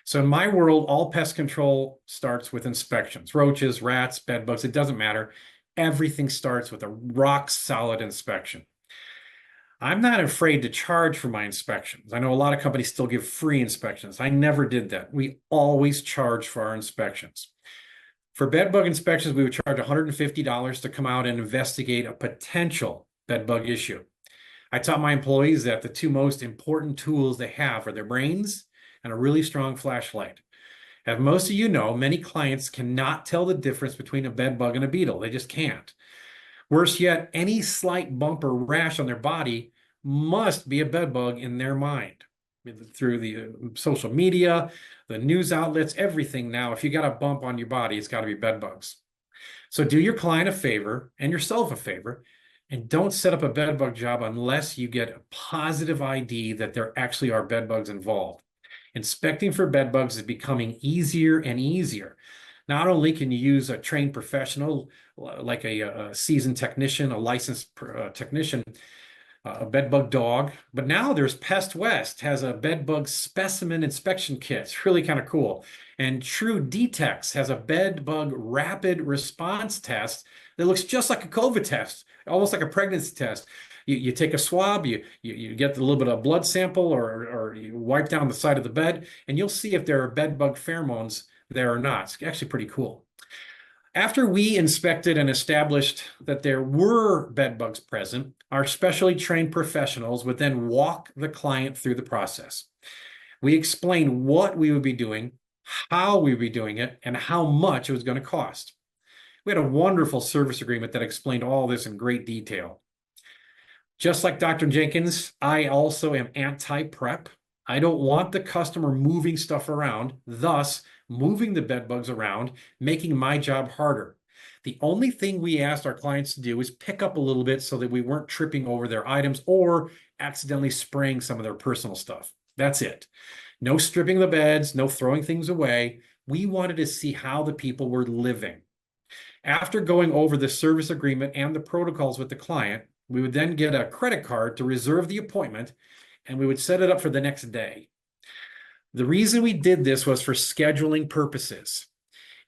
So in my world, all pest control starts with inspections. Roaches, rats, bed bugs, it doesn't matter. Everything starts with a rock-solid inspection. I'm not afraid to charge for my inspections. I know a lot of companies still give free inspections. I never did that. We always charge for our inspections. For bed bug inspections, we would charge $150 to come out and investigate a potential bed bug issue. I taught my employees that the two most important tools they have are their brains and a really strong flashlight. As most of you know, many clients cannot tell the difference between a bed bug and a beetle. They just can't. Worse yet, any slight bump or rash on their body must be a bed bug in their mind. Through the social media, the news outlets, everything now, if you got a bump on your body, it's got to be bed bugs. So do your client a favor and yourself a favor, and don't set up a bed bug job unless you get a positive ID that there actually are bed bugs involved. Inspecting for bed bugs is becoming easier and easier. Not only can you use a trained professional like a seasoned technician, a licensed technician, a bed bug dog, but now there's Pest West has a bed bug specimen inspection kit. It's really kind of cool. And True Detects has a bed bug rapid response test that looks just like a COVID test, almost like a pregnancy test. You take a swab, you get a little bit of blood sample or you wipe down the side of the bed, and you'll see if there are bed bug pheromones there or not. It's actually pretty cool. After we inspected and established that there were bed bugs present, our specially trained professionals would then walk the client through the process. We explained what we would be doing, how we would be doing it, and how much it was going to cost. We had a wonderful service agreement that explained all this in great detail. Just like Dr. Jenkins, I also am anti-prep. I don't want the customer moving stuff around, thus moving the bed bugs around, making my job harder. The only thing we asked our clients to do is pick up a little bit so that we weren't tripping over their items or accidentally spraying some of their personal stuff. That's it. No stripping the beds, no throwing things away. We wanted to see how the people were living. After going over the service agreement and the protocols with the client, we would then get a credit card to reserve the appointment, and we would set it up for the next day. The reason we did this was for scheduling purposes.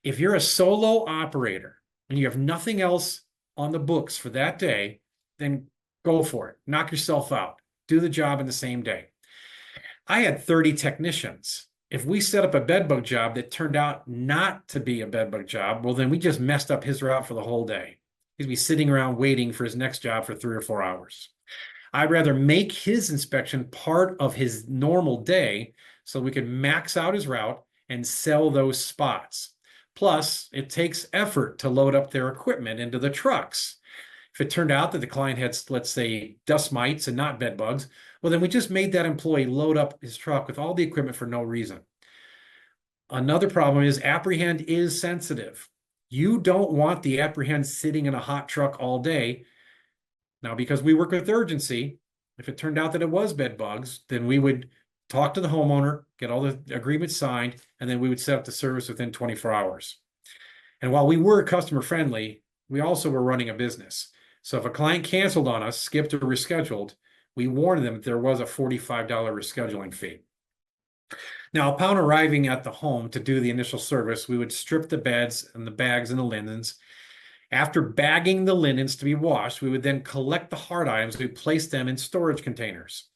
If you're a solo operator and you have nothing else on the books for that day, then go for it. Knock yourself out. Do the job in the same day. I had 30 technicians. If we set up a bed bug job that turned out not to be a bed bug job, well, then we just messed up his route for the whole day. He'd be sitting around waiting for his next job for 3 or 4 hours. I'd rather make his inspection part of his normal day so we could max out his route and sell those spots. Plus, it takes effort to load up their equipment into the trucks. If it turned out that the client had, let's say, dust mites and not bed bugs, well, then we just made that employee load up his truck with all the equipment for no reason. Another problem is Aprehend is sensitive. You don't want the Aprehend sitting in a hot truck all day. Now, because we work with urgency, if it turned out that it was bed bugs, then we would talk to the homeowner, get all the agreements signed, and then we would set up the service within 24 hours. And while we were customer friendly, we also were running a business. So if a client canceled on us, skipped or rescheduled, we warned them that there was a $45 rescheduling fee. Now, upon arriving at the home to do the initial service, we would strip the beds and the bags and the linens. After bagging the linens to be washed, we would then collect the hard items. We place them in storage containers.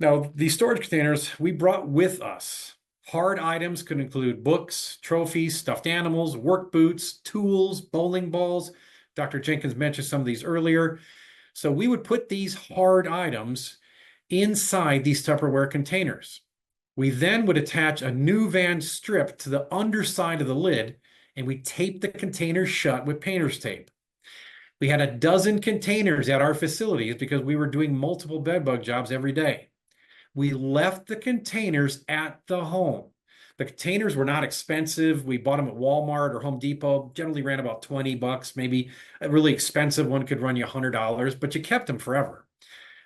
Now, these storage containers we brought with us. Hard items could include books, trophies, stuffed animals, work boots, tools, bowling balls. Dr. Jenkins mentioned some of these earlier. So we would put these hard items inside these Tupperware containers. We then would attach a new van strip to the underside of the lid, and we tape the containers shut with painter's tape. We had a dozen containers at our facilities because we were doing multiple bedbug jobs every day. We left the containers at the home. The containers were not expensive. We bought them at Walmart or Home Depot, generally ran about 20 bucks, maybe a really expensive one could run you $100, but you kept them forever.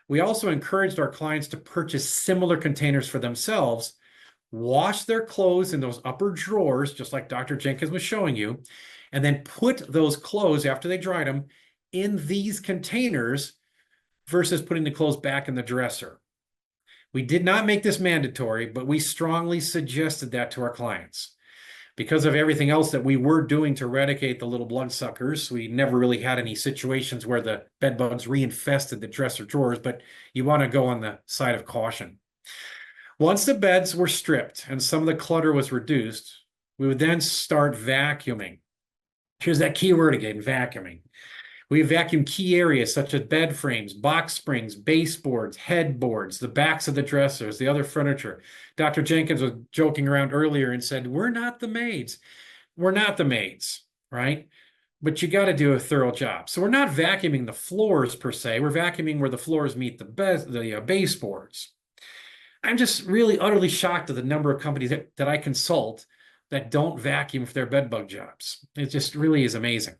We also encouraged our clients to purchase similar containers for themselves, wash their clothes in those upper drawers, just like Dr. Jenkins was showing you, and then put those clothes after they dried them in these containers versus putting the clothes back in the dresser. We did not make this mandatory, but we strongly suggested that to our clients. Because of everything else that we were doing to eradicate the little bloodsuckers, we never really had any situations where the bed bugs reinfested the dresser drawers, but you want to go on the side of caution. Once the beds were stripped and some of the clutter was reduced, we would then start vacuuming. Here's that key word again, vacuuming. We vacuum key areas such as bed frames, box springs, baseboards, headboards, the backs of the dressers, the other furniture. Dr. Jenkins was joking around earlier and said, we're not the maids. We're not the maids, right? But you got to do a thorough job. So we're not vacuuming the floors per se. We're vacuuming where the floors meet the baseboards. I'm just really utterly shocked at the number of companies that I consult that don't vacuum for their bed bug jobs. It just really is amazing.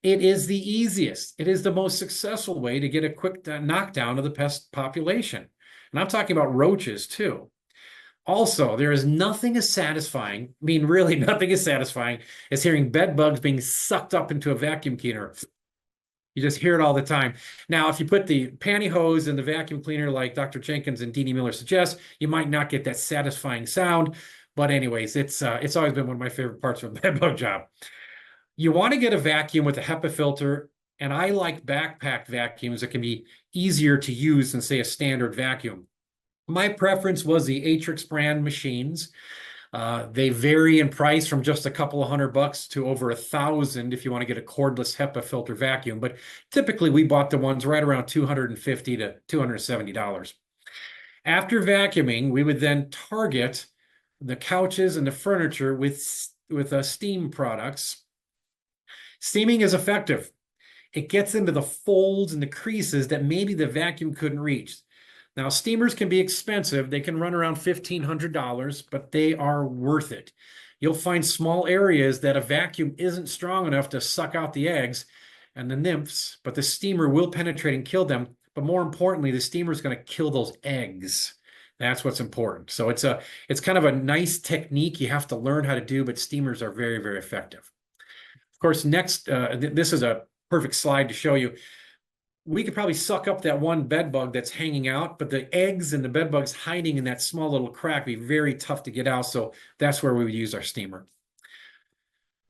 It is the easiest. It is the most successful way to get a quick knockdown of the pest population. And I'm talking about roaches too. Also, there is nothing as satisfying, I mean, really nothing as satisfying as hearing bed bugs being sucked up into a vacuum cleaner. You just hear it all the time. Now, if you put the pantyhose in the vacuum cleaner like Dr. Jenkins and Deanie Miller suggest, you might not get that satisfying sound. But anyways, it's always been one of my favorite parts of a bed bug job. You want to get a vacuum with a HEPA filter, and I like backpack vacuums that can be easier to use than, say, a standard vacuum. My preference was the Atrix brand machines. They vary in price from just a couple of $100 to over $1,000 if you want to get a cordless HEPA filter vacuum. But typically, we bought the ones right around $250 to $270. After vacuuming, we would then target the couches and the furniture with steam products. Steaming is effective. It gets into the folds and the creases that maybe the vacuum couldn't reach. Now, steamers can be expensive. They can run around $1,500, but they are worth it. You'll find small areas that a vacuum isn't strong enough to suck out the eggs and the nymphs, but the steamer will penetrate and kill them. But more importantly, the steamer is going to kill those eggs. That's what's important. So it's kind of a nice technique you have to learn how to do, but steamers are very, very effective. Of course, next, this is a perfect slide to show you. We could probably suck up that one bed bug that's hanging out, but the eggs and the bed bugs hiding in that small little crack would be very tough to get out. So that's where we would use our steamer.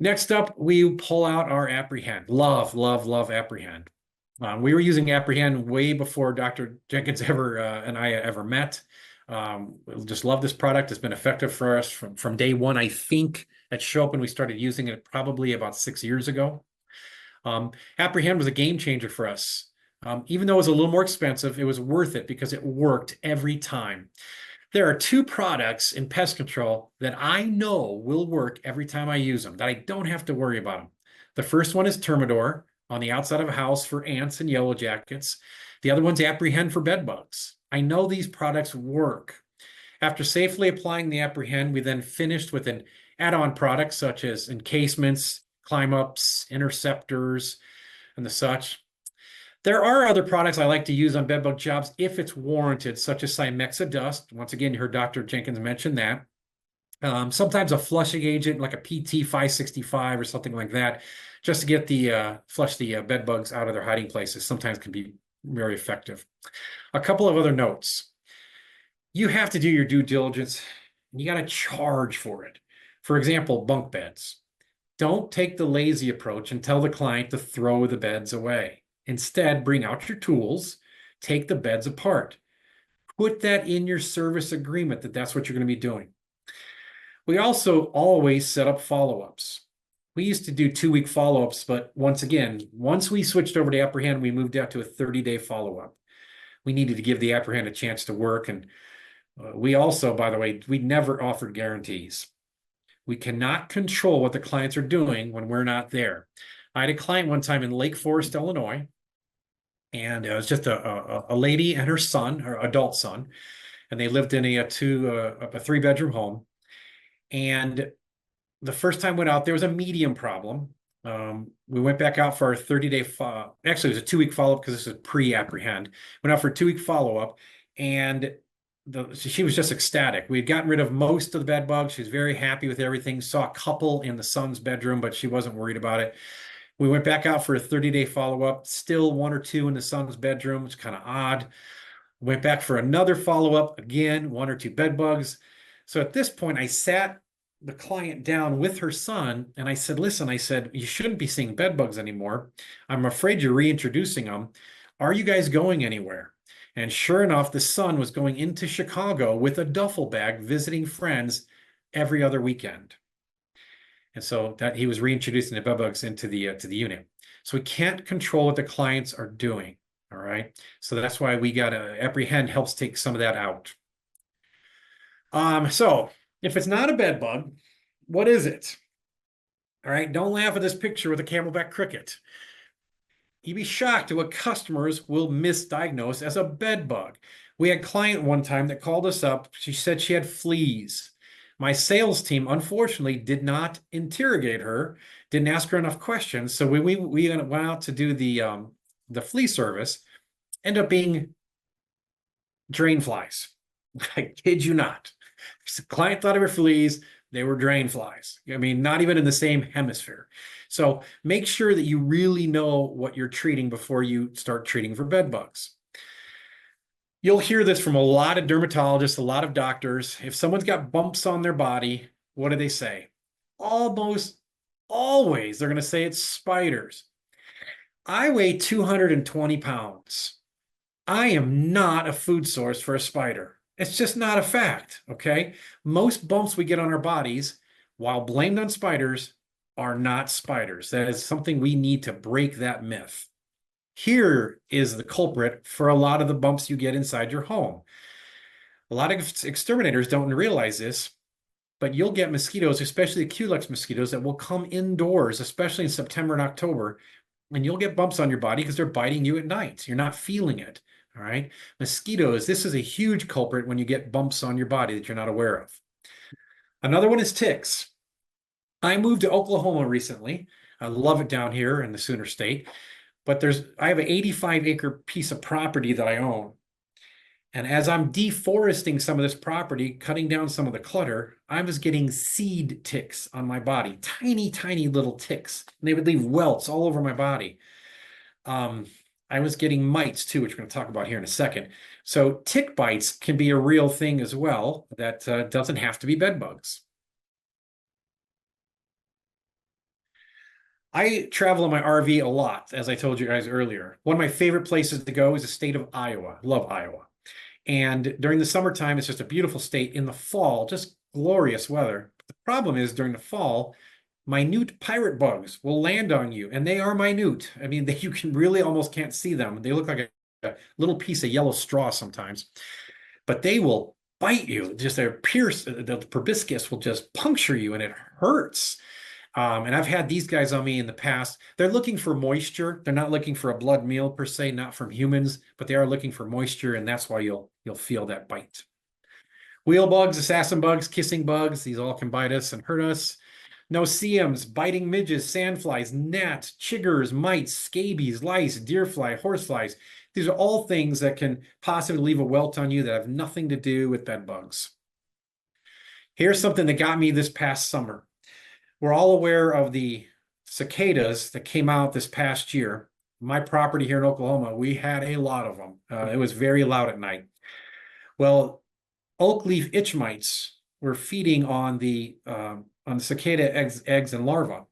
Next up, we pull out our Aprehend. Love, love, love Aprehend. We were using Aprehend way before Dr. Jenkins and I ever met. Just love this product. It's been effective for us from day one. I think at Schopen, we started using it probably about 6 years ago. Aprehend was a game changer for us. Even though it was a little more expensive, it was worth it because it worked every time. There are two products in pest control that I know will work every time I use them, that I don't have to worry about them. The first one is Termidor on the outside of a house for ants and yellow jackets. The other one's Aprehend for bed bugs. I know these products work. After safely applying the Aprehend, we then finished with an add-on product such as encasements, climb-ups, interceptors, and the such. There are other products I like to use on bedbug jobs if it's warranted, such as Cymexa dust. Once again, you heard Dr. Jenkins mention that. Sometimes a flushing agent like a PT 565 or something like that, just to get the flush the bed bugs out of their hiding places, sometimes can be very effective. A couple of other notes. You have to do your due diligence, and you got to charge for it. For example, bunk beds. Don't take the lazy approach and tell the client to throw the beds away. Instead, bring out your tools, take the beds apart. Put that in your service agreement that that's what you're going to be doing. We also always set up follow-ups. We used to do 2-week follow-ups, but once again, once we switched over to Aprehend, we moved out to a 30-day follow-up. We needed to give the Aprehend a chance to work. And we also, by the way, we never offered guarantees. We cannot control what the clients are doing when we're not there. I had a client one time in Lake Forest, Illinois, and it was just a lady and her son, her adult son, and they lived in a 3-bedroom home. And the first time we went out, there was a medium problem. We went back out for our 30-day, actually it was a 2-week follow-up because this is pre-Aprehend. Went out for a 2-week follow-up, and she was just ecstatic. We'd gotten rid of most of the bed bugs. She was very happy with everything. Saw a couple in the son's bedroom, but she wasn't worried about it. We went back out for a 30-day follow-up, still 1 or 2 in the son's bedroom. It's kind of odd. Went back for another follow-up, again, 1 or 2 bed bugs. So at this point, I sat the client down with her son, and I said, listen, I said, you shouldn't be seeing bed bugs anymore. I'm afraid you're reintroducing them. Are you guys going anywhere? And sure enough, the son was going into Chicago with a duffel bag, visiting friends every other weekend. And so that he was reintroducing the bed bugs into the unit. So we can't control what the clients are doing. All right. So that's why we got Aprehend helps take some of that out. So if it's not a bed bug, what is it? All right. Don't laugh at this picture with a camelback cricket. You'd be shocked at what customers will misdiagnose as a bed bug. We had a client one time that called us up. She said she had fleas. My sales team, unfortunately, did not interrogate her, didn't ask her enough questions. So when we went out to do the flea service, ended up being drain flies. I kid you not. The client thought they were fleas. They were drain flies. I mean, not even in the same hemisphere. So make sure that you really know what you're treating before you start treating for bed bugs. You'll hear this from a lot of dermatologists, a lot of doctors. If someone's got bumps on their body, what do they say? Almost always, they're going to say it's spiders. I weigh 220 pounds. I am not a food source for a spider. It's just not a fact, okay? Most bumps we get on our bodies, while blamed on spiders, are not spiders. That is something we need to break that myth. Here is the culprit for a lot of the bumps you get inside your home. A lot of exterminators don't realize this, but you'll get mosquitoes, especially the Culex mosquitoes, that will come indoors, especially in September and October, and you'll get bumps on your body because they're biting you at night. You're not feeling it. All right. Mosquitoes, this is a huge culprit when you get bumps on your body that you're not aware of. Another one is ticks. I moved to Oklahoma recently. I love it down here in the Sooner State, but I have an 85-acre piece of property that I own. And as I'm deforesting some of this property, cutting down some of the clutter, I was getting seed ticks on my body, tiny, tiny little ticks. And they would leave welts all over my body. I was getting mites too, which we're going to talk about here in a second. So tick bites can be a real thing as well. That doesn't have to be bed bugs. I travel in my RV a lot, as I told you guys earlier. One of my favorite places to go is the state of Iowa. Love Iowa. And during the summertime, it's just a beautiful state. In the fall, just glorious weather. But the problem is during the fall, minute pirate bugs will land on you, and they are minute. I mean, you can really almost can't see them. They look like a little piece of yellow straw sometimes, but they will bite you. Just their the proboscis will just puncture you, and it hurts. And I've had these guys on me in the past. They're looking for moisture. They're not looking for a blood meal per se, not from humans, but they are looking for moisture, and that's why you'll feel that bite. Wheel bugs, assassin bugs, kissing bugs, these all can bite us and hurt us. No-see-ums, biting midges, sandflies, gnats, chiggers, mites, scabies, lice, deerfly, horseflies. These are all things that can possibly leave a welt on you that have nothing to do with bed bugs. Here's something that got me this past summer. We're all aware of the cicadas that came out this past year. My property here in Oklahoma, we had a lot of them. It was very loud at night. Well, oak leaf itch mites were feeding on the cicada eggs and larvae.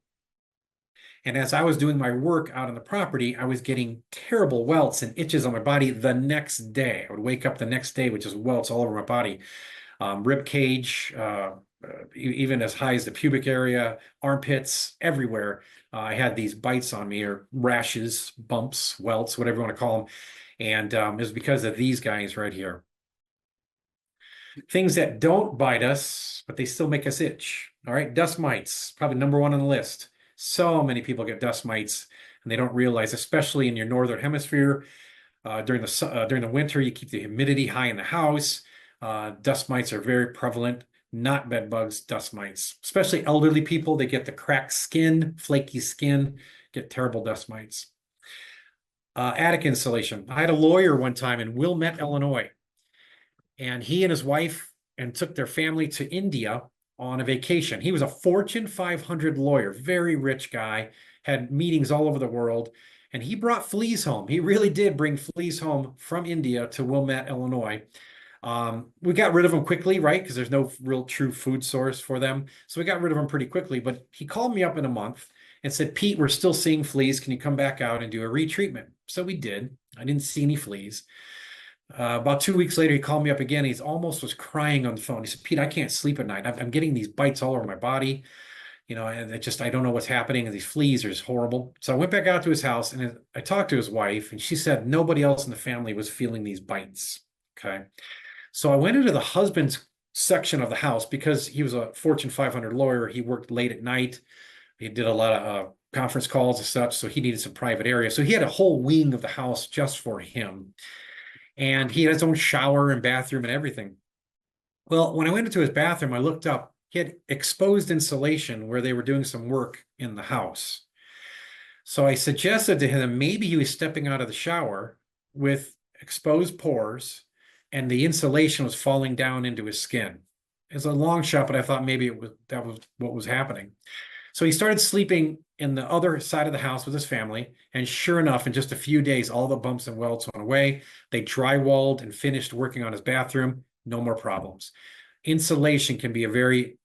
And as I was doing my work out on the property, I was getting terrible welts and itches on my body the next day. I would wake up the next day with just welts all over my body, rib cage, even as high as the pubic area, armpits, everywhere. I had these bites on me, or rashes, bumps, welts, whatever you want to call them. And it was because of these guys right here. Things that don't bite us, but they still make us itch. All right, dust mites, probably number one on the list. So many people get dust mites and they don't realize, especially in your northern hemisphere, during the winter, you keep the humidity high in the house. Dust mites are very prevalent, not bed bugs, dust mites. Especially elderly people, they get the cracked skin, flaky skin, get terrible dust mites. Attic insulation. I had a lawyer one time in Wilmette, Illinois, and he and his wife took their family to India on a vacation. He was a Fortune 500 lawyer, very rich guy, had meetings all over the world, and he brought fleas home. He really did bring fleas home from India to Wilmette, Illinois. We got rid of them quickly, right? Because there's no real true food source for them. So we got rid of them pretty quickly. But he called me up in a month and said, Pete, we're still seeing fleas. Can you come back out and do a retreatment? So we did. I didn't see any fleas. About 2 weeks later, he called me up again. He almost was crying on the phone. He said, Pete, I can't sleep at night. I'm getting these bites all over my body. And I don't know what's happening. And these fleas are just horrible. So I went back out to his house and I talked to his wife, and she said nobody else in the family was feeling these bites. Okay. So I went into the husband's section of the house because he was a Fortune 500 lawyer. He worked late at night. He did a lot of conference calls and such. So he needed some private area. So he had a whole wing of the house just for him. And he had his own shower and bathroom and everything. Well, when I went into his bathroom, I looked up. He had exposed insulation where they were doing some work in the house. So I suggested to him maybe he was stepping out of the shower with exposed pores and the insulation was falling down into his skin. It's a long shot, but I thought maybe that was what was happening. So he started sleeping in the other side of the house with his family. And sure enough, in just a few days, all the bumps and welts went away. They drywalled and finished working on his bathroom. No more problems. Insulation can be very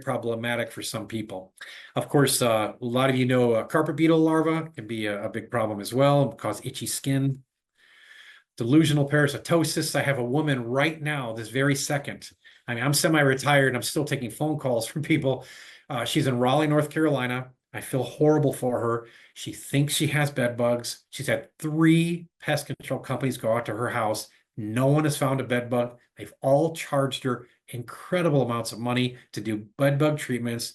problematic for some people. Of course, a lot of you know carpet beetle larvae can be a big problem as well, cause itchy skin. Delusional parasitosis. I have a woman right now, this very second. I mean, I'm semi-retired and I'm still taking phone calls from people. She's in Raleigh, North Carolina. I feel horrible for her. She thinks she has bed bugs. She's had 3 pest control companies go out to her house. No one has found a bed bug. They've all charged her incredible amounts of money to do bed bug treatments.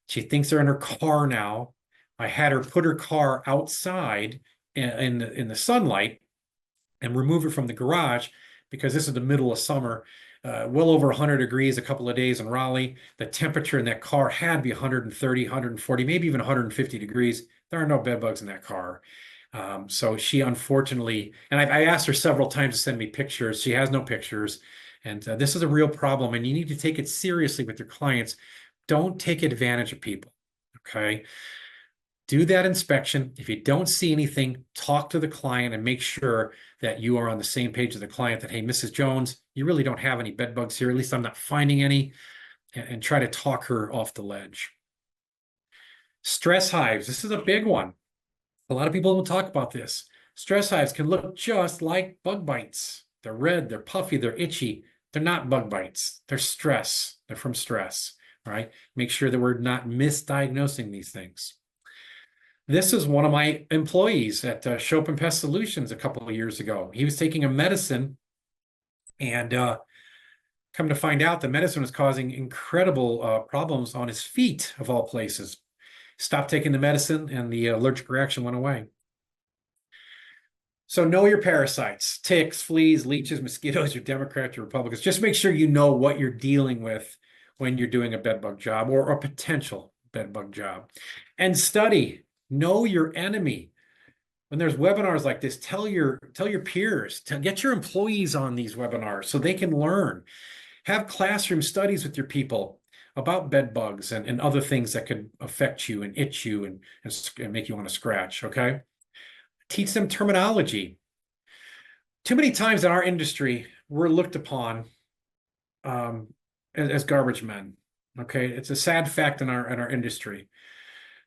She thinks they're in her car now. I had her put her car outside in the sunlight and remove it from the garage because this is the middle of summer, well over 100 degrees a couple of days in Raleigh. The temperature in that car had to be 130, 140, maybe even 150 degrees. There are no bed bugs in that car. So she unfortunately, and I asked her several times to send me pictures. She has no pictures. And this is a real problem, and you need to take it seriously with your clients. Don't take advantage of people, okay? Do that inspection. If you don't see anything, talk to the client and make sure that you are on the same page as the client that, hey, Mrs. Jones, you really don't have any bed bugs here. At least I'm not finding any, and try to talk her off the ledge. Stress hives. This is a big one. A lot of people don't talk about this. Stress hives can look just like bug bites. They're red, they're puffy, they're itchy. They're not bug bites. They're stress. They're from stress, all right? Make sure that we're not misdiagnosing these things. This is one of my employees at Schopen Pest Solutions a couple of years ago. He was taking a medicine and come to find out the medicine was causing incredible problems on his feet, of all places. Stopped taking the medicine and the allergic reaction went away. So know your parasites: ticks, fleas, leeches, mosquitoes, your Democrats, your Republicans. Just make sure you know what you're dealing with when you're doing a bedbug job or a potential bedbug job. And study. Know your enemy. When there's webinars like this, tell your peers, get your employees on these webinars so they can learn. Have classroom studies with your people about bed bugs and other things that could affect you and itch you and make you want to scratch, okay? Teach them terminology. Too many times in our industry, we're looked upon as garbage men, okay? It's a sad fact in our industry.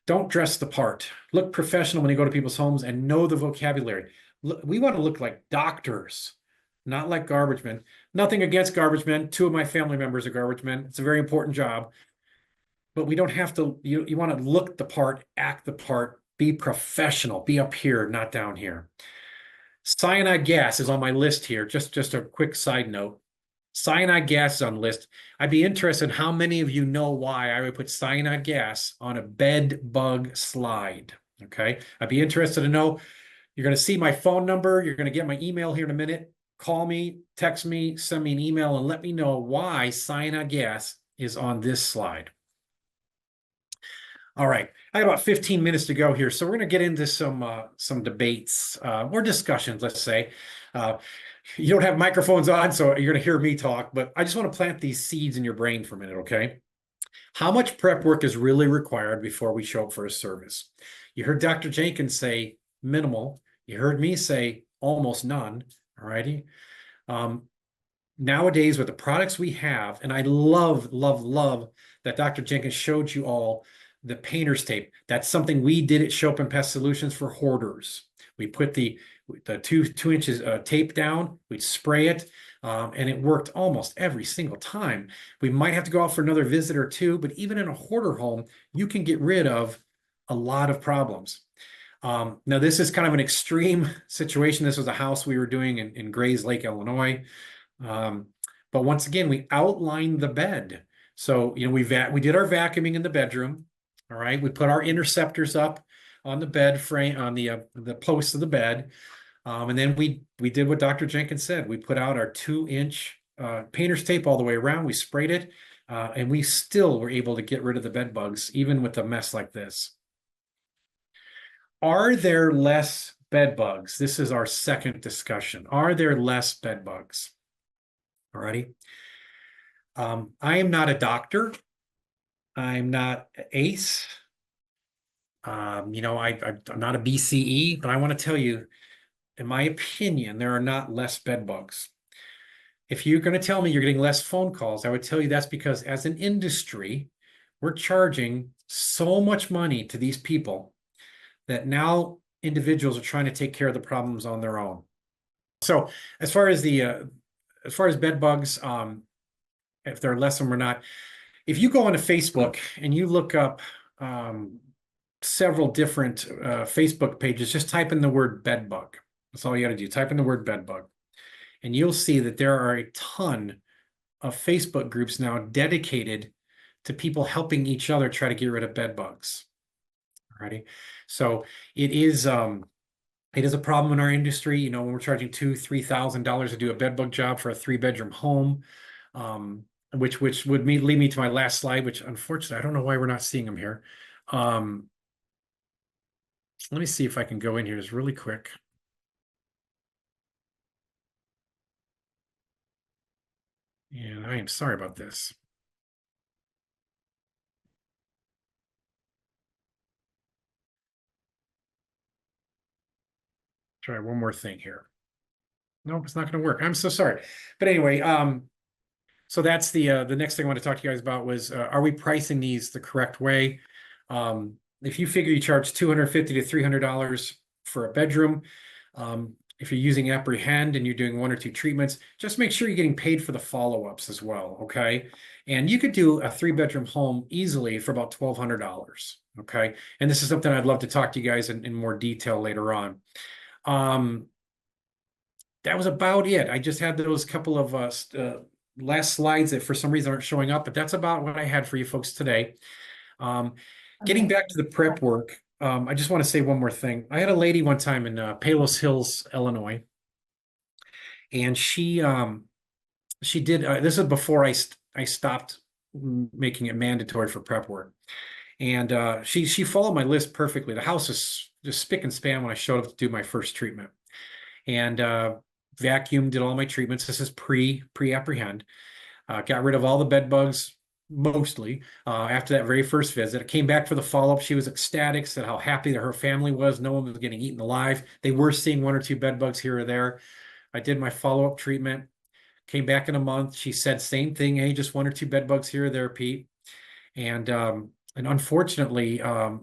Don't dress the part. Look professional when you go to people's homes and know the vocabulary. Look, we want to look like doctors, not like garbage men. Nothing against garbage men. 2 of my family members are garbage men. It's a very important job. But we don't have to, you want to look the part, act the part, be professional, be up here, not down here. Cyanide gas is on my list here. Just a quick side note. Cyanide gas is on the list. I'd be interested in how many of you know why I would put cyanide gas on a bed bug slide. Okay. I'd be interested to know. You're going to see my phone number. You're going to get my email here in a minute. Call me, text me, send me an email, and let me know why cyanide gas is on this slide. All right, I got about 15 minutes to go here, so we're going to get into some debates or discussions, let's say. You don't have microphones on, so you're going to hear me talk, but I just want to plant these seeds in your brain for a minute, okay? How much prep work is really required before we show up for a service? You heard Dr. Jenkins say minimal. You heard me say almost none, all righty? Nowadays, with the products we have, and I love that Dr. Jenkins showed you all the painter's tape. That's something we did at Schopen Pest Solutions for hoarders. We put the two inches tape down, we'd spray it, and it worked almost every single time. We might have to go out for another visit or two, but even in a hoarder home, you can get rid of a lot of problems. Now, this is kind of an extreme situation. This was a house we were doing in Grays Lake, Illinois. But once again, we outlined the bed. So, you know, we did our vacuuming in the bedroom. All right, we put our interceptors up on the bed frame, on the posts of the bed, and then we did what Dr. Jenkins said. We put out our 2-inch painter's tape all the way around. We sprayed it, and we still were able to get rid of the bed bugs, even with a mess like this. Are there less bed bugs? This is our second discussion. Are there less bed bugs? All righty. I am not a doctor. I'm not ACE. You know, I'm not a BCE, but I want to tell you, in my opinion, there are not less bed bugs. If you're going to tell me you're getting less phone calls, I would tell you that's because as an industry, we're charging so much money to these people that now individuals are trying to take care of the problems on their own. So as far as bed bugs, if there are less of them or not, if you go onto Facebook and you look up several different Facebook pages, just type in the word bed bug. That's all you got to do. Type in the word bed bug. And you'll see that there are a ton of Facebook groups now dedicated to people helping each other try to get rid of bed bugs. Alrighty. So it is a problem in our industry. You know, when we're charging $2,000-$3,000 to do a bed bug job for a 3-bedroom home, which would lead me to my last slide, which unfortunately, I don't know why we're not seeing them here. Let me see if I can go in here just really quick. And I am sorry about this. Try one more thing here. Nope, it's not going to work. I'm so sorry. But anyway, so that's the next thing I want to talk to you guys about was, are we pricing these the correct way? If you figure you charge $250 to $300 for a bedroom, if you're using Aprehend and you're doing 1 or 2 treatments, just make sure you're getting paid for the follow-ups as well, okay? And you could do a 3-bedroom home easily for about $1,200, okay? And this is something I'd love to talk to you guys in more detail later on. That was about it. I just had those couple of last slides that for some reason aren't showing up, but that's about what I had for you folks today. Getting back to the prep work, I just want to say one more thing. I had a lady one time in Palos Hills, Illinois, and she did, this is before I stopped making it mandatory for prep work. And she followed my list perfectly. The house is just spick and span when I showed up to do my first treatment. And vacuumed, did all my treatments. This is pre-Aprehend. Got rid of all the bed bugs, mostly, after that very first visit. I came back for the follow-up. She was ecstatic, said how happy that her family was. No one was getting eaten alive. They were seeing 1 or 2 bed bugs here or there. I did my follow-up treatment. Came back in a month. She said same thing. Hey, just 1 or 2 bed bugs here or there, Pete. And And unfortunately, I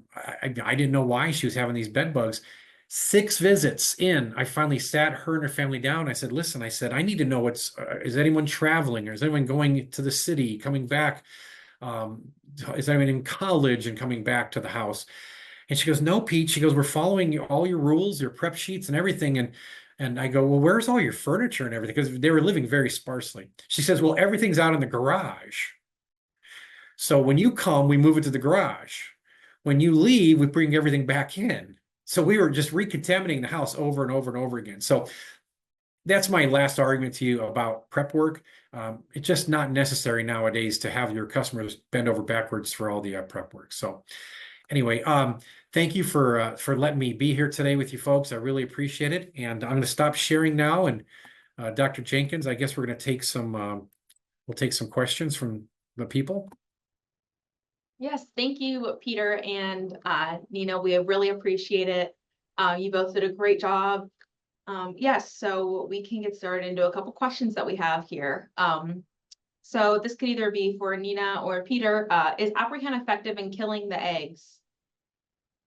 didn't know why she was having these bed bugs. 6 visits in, I finally sat her and her family down. I said, listen, I said, I need to know is anyone traveling, or is anyone going to the city, coming back? Is anyone in college and coming back to the house? And she goes, no, Pete. She goes, we're following all your rules, your prep sheets and everything. And I go, well, where's all your furniture and everything? Because they were living very sparsely. She says, well, everything's out in the garage. So when you come, we move it to the garage. When you leave, we bring everything back in. So we were just recontaminating the house over and over and over again. So that's my last argument to you about prep work. It's just not necessary nowadays to have your customers bend over backwards for all the prep work. So anyway, thank you for letting me be here today with you folks. I really appreciate it. And I'm going to stop sharing now. And Dr. Jenkins, I guess we're going to take we'll take some questions from the people. Yes, thank you, Peter and Nina. We really appreciate it. You both did a great job. Yes, so we can get started into a couple questions that we have here. So this could either be for Nina or Peter. Is Aprehend effective in killing the eggs?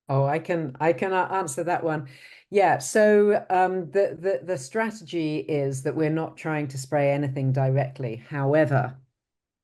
Oh, I can answer that one. Yeah, so the strategy is that we're not trying to spray anything directly. However,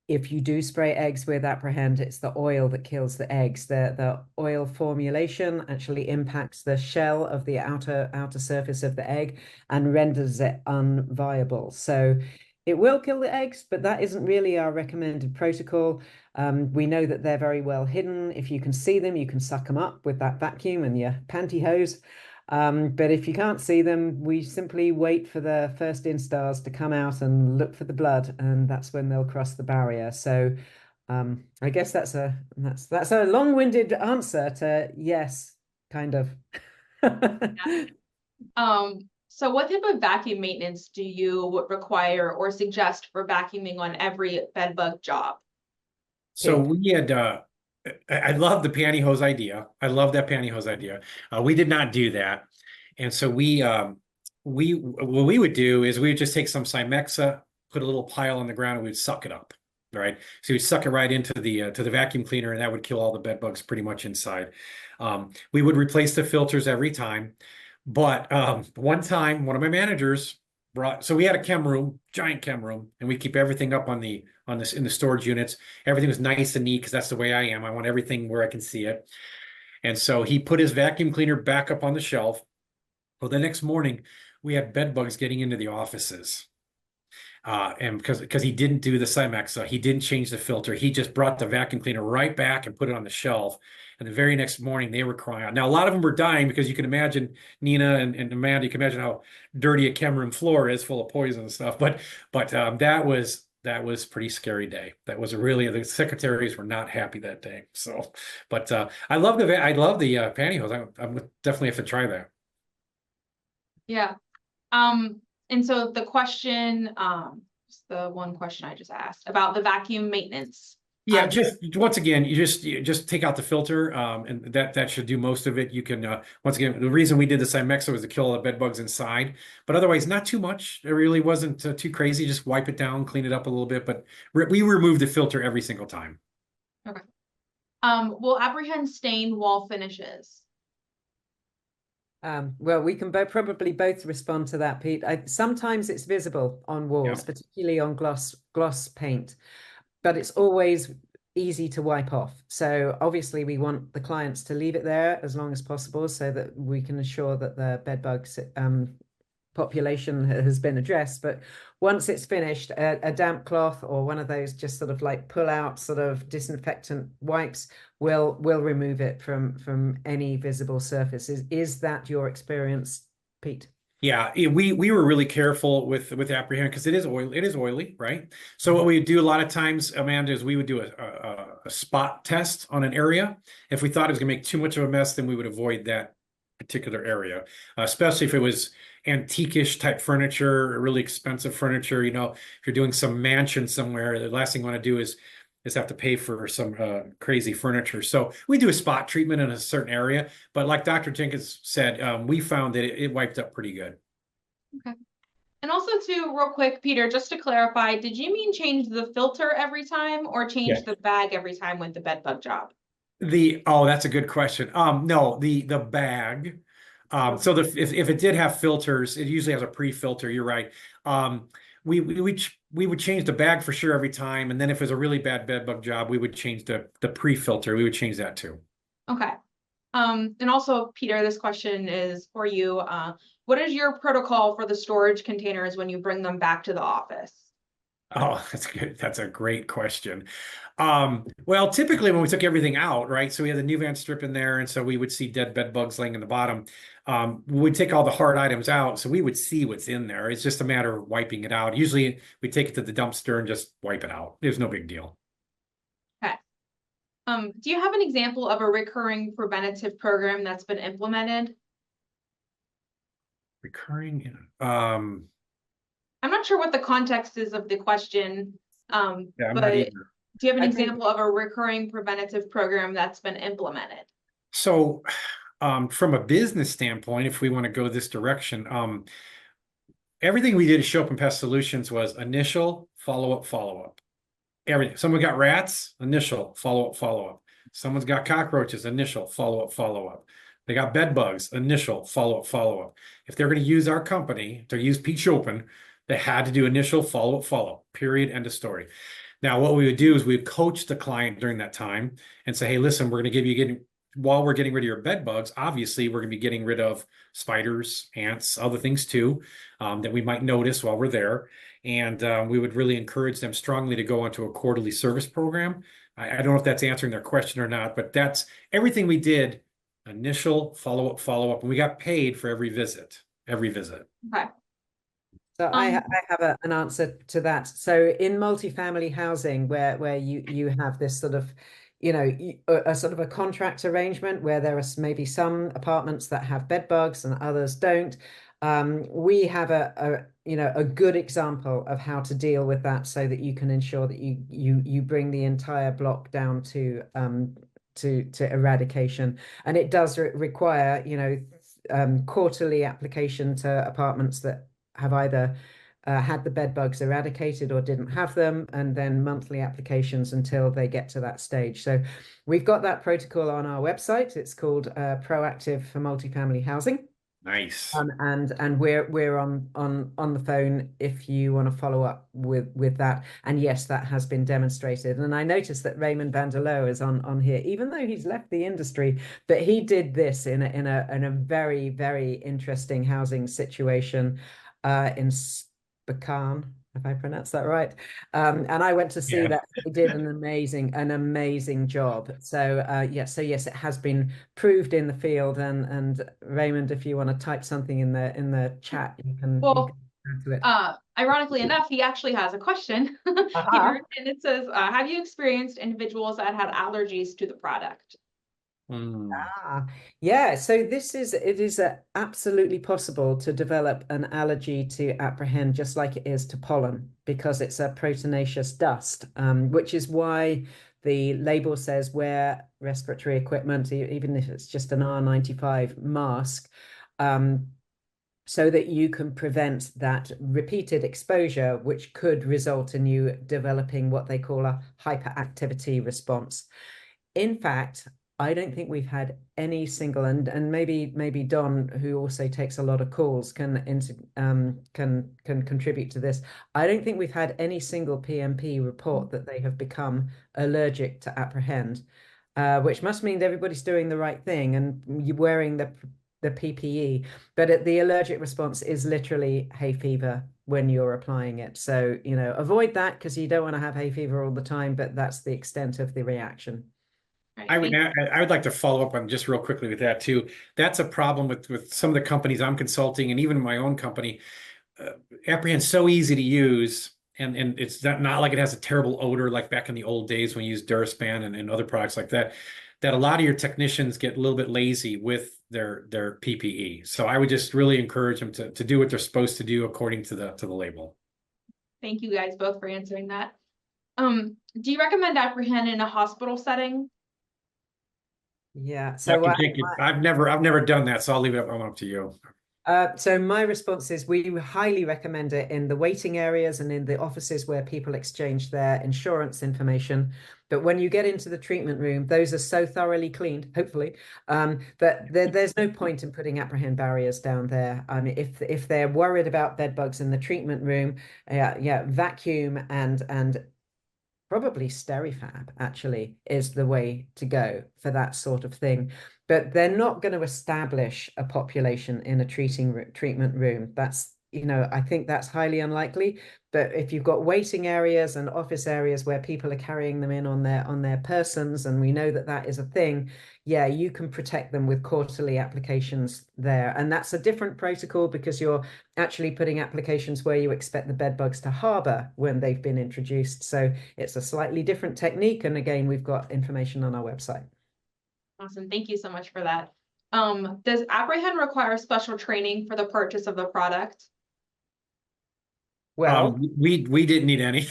if you do spray eggs with Aprehend, it's the oil that kills the eggs. The oil formulation actually impacts the shell of the outer surface of the egg and renders it unviable. So it will kill the eggs, but that isn't really our recommended protocol. We know that they're very well hidden. If you can see them, you can suck them up with that vacuum and your pantyhose. But if you can't see them, we simply wait for the first instars to come out and look for the blood, and that's when they'll cross the barrier. So I guess that's a long-winded answer to yes, kind of. So what type of vacuum maintenance do you require or suggest for vacuuming on every bed bug job? So we had, I love the pantyhose idea. I love that pantyhose idea. We did not do that. And so what we would do is we would just take some Cymexa, put a little pile on the ground, and we'd suck it up, right? So we'd suck it right into the vacuum cleaner, and that would kill all the bed bugs pretty much inside. We would replace the filters every time. But one time, one of my managers so we had a chem room, giant chem room, and we keep everything up in the storage units. Everything was nice and neat because that's the way I am. I want everything where I can see it. And so he put his vacuum cleaner back up on the shelf. Well, the next morning we had bed bugs getting into the offices. And because he didn't do the Cymexa, he didn't change the filter. He just brought the vacuum cleaner right back and put it on the shelf. And the very next morning, they were crying out. Now, a lot of them were dying because you can imagine, Nina and Amanda, you can imagine how dirty a chem room floor is, full of poison and stuff. But that was pretty scary day. That was the secretaries were not happy that day. So, but I love the pantyhose. I'm definitely have to try that. Yeah. And so the question, the one question I just asked about the vacuum maintenance. Yeah, just once again, you just take out the filter, and that should do most of it. You can once again, the reason we did the Cymexa was to kill all the bed bugs inside, but otherwise not too much. It really wasn't too crazy. Just wipe it down, clean it up a little bit, but we remove the filter every single time. Okay. Will Aprehend stain wall finishes? Well, we can probably both respond to that, Pete. Sometimes it's visible on walls, Yeah. particularly on gloss paint, but it's always easy to wipe off. So obviously we want the clients to leave it there as long as possible so that we can ensure that the bed bugs population has been addressed. But once it's finished, a damp cloth or one of those just sort of like pull out sort of disinfectant wipes will remove it from any visible surfaces. Is that your experience, Pete? Yeah, we were really careful with Aprehend because it is oily, right? So what we would do a lot of times, Amanda, is we would do a spot test on an area. If we thought it was gonna make too much of a mess, then we would avoid that particular area, especially if it was antique-ish type furniture or really expensive furniture. If you're doing some mansion somewhere, the last thing you want to do is have to pay for some crazy furniture. So we do a spot treatment in a certain area, but like Dr. Jenkins said, we found that it wiped up pretty good. Okay. And also too, real quick, Peter, just to clarify, did you mean change the filter every time or change the bag every time with the bed bug job? That's a good question. No, the bag. So if it did have filters, it usually has a pre-filter. You're right. Um, we would change the bag for sure every time, and then if it was a really bad bed bug job, we would change the pre-filter. We would change that too. Okay. And also, Peter, this question is for you. What is your protocol for the storage containers when you bring them back to the office? Oh, that's good. That's a great question. Well, typically when we took everything out, right? So we had the new van strip in there, and so we would see dead bed bugs laying in the bottom. We'd take all the hard items out, so we would see what's in there. It's just a matter of wiping it out. Usually we take it to the dumpster and just wipe it out. There's no big deal. Okay. Do you have an example of a recurring preventative program that's been implemented? Recurring, I'm not sure what the context is of the question, yeah, I'm not but either. do you have an I think- example of a recurring preventative program that's been implemented? So, from a business standpoint, if we want to go this direction, everything we did at Schopen Pest Solutions was initial, follow-up, follow-up. Everything. Someone got rats, initial, follow-up, follow-up. Someone's got cockroaches, initial, follow-up, follow-up. They got bed bugs, initial, follow-up, follow-up. If they're going to use our company, to use Pete Schopen, they had to do initial, follow-up, follow-up, period, end of story. Now, what we would do is we'd coach the client during that time and say, hey, listen, we're going to give you while we're getting rid of your bed bugs, obviously we're going to be getting rid of spiders, ants, other things too, that we might notice while we're there. And we would really encourage them strongly to go onto a quarterly service program. I don't know if that's answering their question or not, but that's everything we did, initial, follow-up, and we got paid for every visit. Okay. So I have an answer to that. So in multifamily housing, where you have this sort of, a sort of a contract arrangement where there are maybe some apartments that have bed bugs and others don't. We have a good example of how to deal with that so that you can ensure that you bring the entire block down to eradication. And it does require, quarterly application to apartments that have either had the bed bugs eradicated or didn't have them, and then monthly applications until they get to that stage. So we've got that protocol on our website. It's called Proactive for Multifamily Housing. Nice. And we're on the phone if you want to follow up with that. And yes, that has been demonstrated. And I noticed that Raymond Vanderloo is on here, even though he's left the industry, but he did this in a very, very interesting housing situation in Spokane, if I pronounced that right. And I went to see that. He did an amazing job. So yes, it has been proved in the field. And Raymond, if you want to type something in the chat, you can add to it. Ironically enough, he actually has a question here, and it says, have you experienced individuals that had allergies to the product? Yeah, so it is absolutely possible to develop an allergy to Aprehend just like it is to pollen, because it's a proteinaceous dust, which is why the label says wear respiratory equipment, even if it's just an R95 mask, so that you can prevent that repeated exposure, which could result in you developing what they call a hyperactivity response. In fact, I don't think we've had any single, and maybe Don, who also takes a lot of calls, can contribute to this. I don't think we've had any single PMP report that they have become allergic to Aprehend, which must mean that everybody's doing the right thing and you're wearing the PPE. But the allergic response is literally hay fever when you're applying it. So, avoid that, because you don't want to have hay fever all the time, but that's the extent of the reaction. I would like to follow up on just real quickly with that too. That's a problem with some of the companies I'm consulting, and even my own company. Aprehend's so easy to use, and it's not like it has a terrible odor like back in the old days when you used Duraspan and other products like that. That a lot of your technicians get a little bit lazy with their PPE. So I would just really encourage them to do what they're supposed to do according to the label. Thank you guys both for answering that. Do you recommend Aprehend in a hospital setting? Yeah, so I've never done that, so I'll leave it up to you. So my response is we highly recommend it in the waiting areas and in the offices where people exchange their insurance information. But when you get into the treatment room, those are so thoroughly cleaned, hopefully, that there's no point in putting Aprehend barriers down there. I mean, if they're worried about bed bugs in the treatment room, yeah, vacuum and probably Sterifab actually is the way to go for that sort of thing. But they're not going to establish a population in a treatment room. That's, I think that's highly unlikely. But if you've got waiting areas and office areas where people are carrying them in on their persons, and we know that that is a thing, yeah, you can protect them with quarterly applications there. And that's a different protocol because you're actually putting applications where you expect the bed bugs to harbor when they've been introduced. So it's a slightly different technique. And again, we've got information on our website. Awesome. Thank you so much for that. Does Aprehend require special training for the purchase of the product? Well, we didn't need any.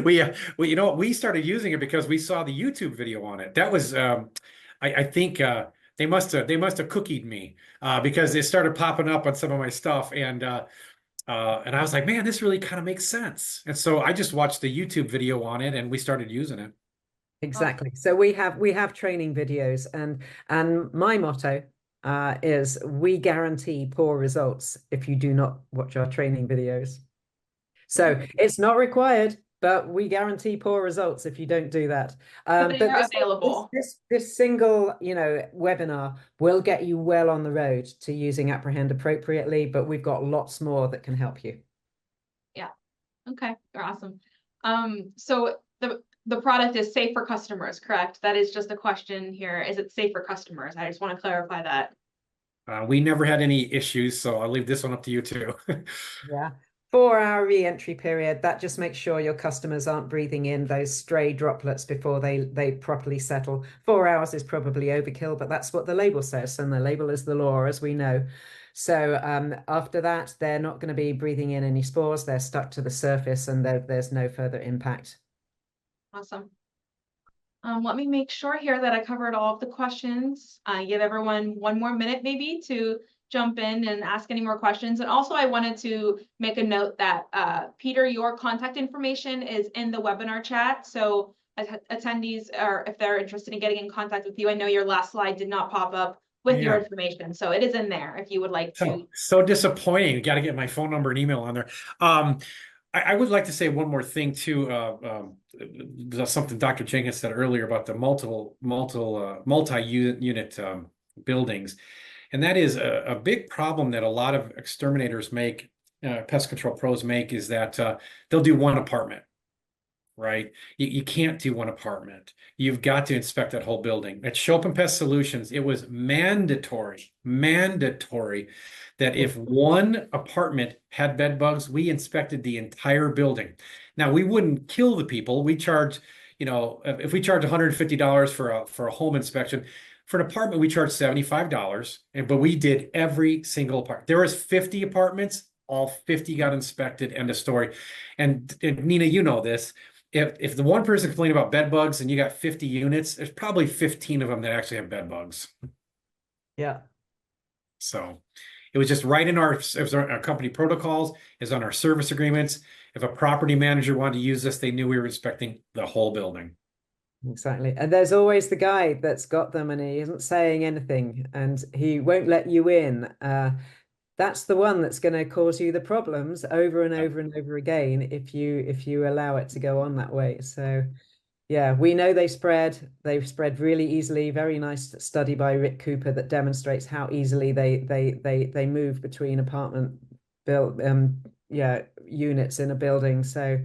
We started using it because we saw the YouTube video on it. That was I think they must have cookied me because it started popping up on some of my stuff, and I was like, man, this really kind of makes sense. And so I just watched the YouTube video on it and we started using it. exactly. So we have training videos, and my motto is we guarantee poor results if you do not watch our training videos. So it's not required, but we guarantee poor results if you don't do that. But But they're available. this single, webinar will get you well on the road to using Aprehend appropriately, but we've got lots more that can help you. Yeah. Okay. Awesome. So the product is safe for customers, correct? That is just a question here. Is it safe for customers? I just want to clarify that. We never had any issues, so I'll leave this one up to you too. Yeah. 4-hour re-entry period, that just makes sure your customers aren't breathing in those stray droplets before they properly settle. 4 hours is probably overkill, but that's what the label says, and the label is the law, as we know. So after that, they're not going to be breathing in any spores. They're stuck to the surface, and there's no further impact. Awesome. Let me make sure here that I covered all of the questions. Give everyone one more minute maybe to jump in and ask any more questions. And also I wanted to make a note that Peter, your contact information is in the webinar chat. So attendees, or if they're interested in getting in contact with you, I know your last slide did not pop up with your information. So it is in there if you would like to. So disappointing. Got to get my phone number and email on there. I would like to say one more thing too. Something Dr. Jenkins said earlier about the multi-unit buildings, and that is a big problem that a lot of exterminators make, pest control pros make, is that they'll do one apartment, right? You can't do one apartment. You've got to inspect that whole building. At Schopen Pest Solutions, it was mandatory that if one apartment had bed bugs, we inspected the entire building. Now, we wouldn't kill the people. We charge, if we charge $150 for a home inspection, for an apartment, we charge $75. But we did every single apartment. There was 50 apartments, all 50 got inspected, end of story. And Nina, you know this. If the one person complained about bed bugs and you got 50 units, there's probably 15 of them that actually have bed bugs. Yeah. So it was just right in our company protocols, is on our service agreements. If a property manager wanted to use this, they knew we were inspecting the whole building. Exactly. And there's always the guy that's got them and he isn't saying anything and he won't let you in. That's the one that's going to cause you the problems over and over and over again if you allow it to go on that way. So yeah, we know they spread really easily. Very nice study by Rick Cooper that demonstrates how easily they move between apartment units in a building. So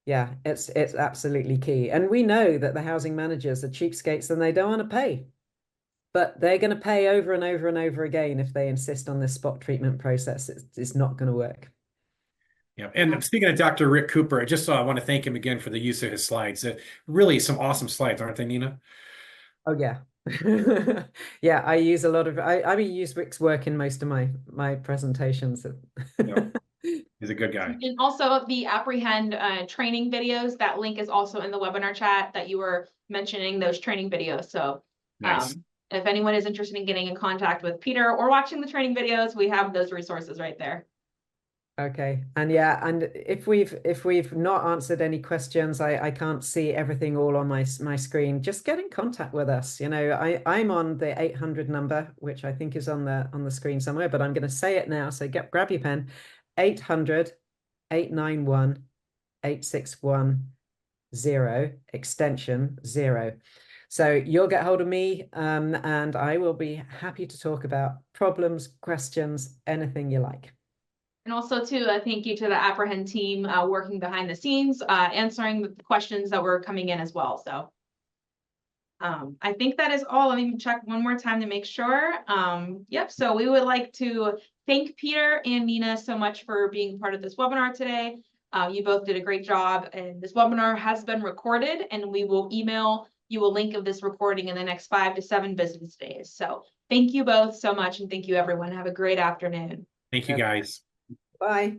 yeah, it's absolutely key. And we know that the housing managers are cheapskates and they don't want to pay. But they're going to pay over and over and over again if they insist on this spot treatment process. It's not going to work. Yeah, and speaking of Dr. Rick Cooper, I want to thank him again for the use of his slides. Really some awesome slides, aren't they, Nina? Oh yeah. Yeah, I use a lot of I use Rick's work in most of my presentations. Yep. He's a good guy. And also the Aprehend training videos, that link is also in the webinar chat that you were mentioning, those training videos. So nice. if anyone is interested in getting in contact with Peter or watching the training videos, we have those resources right there. Okay. And yeah, and if we've not answered any questions, I can't see everything all on my screen, just get in contact with us. You know, I'm on the 800 number, which I think is on the screen somewhere, but I'm going to say it now. So grab your pen, 800-891-8610, extension 0. So you'll get hold of me, and I will be happy to talk about problems, questions, anything you like. And also too, thank you to the Aprehend team working behind the scenes, answering the questions that were coming in as well. So I think that is all. Let me check one more time to make sure. Yep, so we would like to thank Peter and Nina so much for being part of this webinar today. You both did a great job, and this webinar has been recorded, and we will email you a link of this recording in the next 5 to 7 business days. So thank you both so much, and thank you everyone. Have a great afternoon. Thank you, guys. Bye.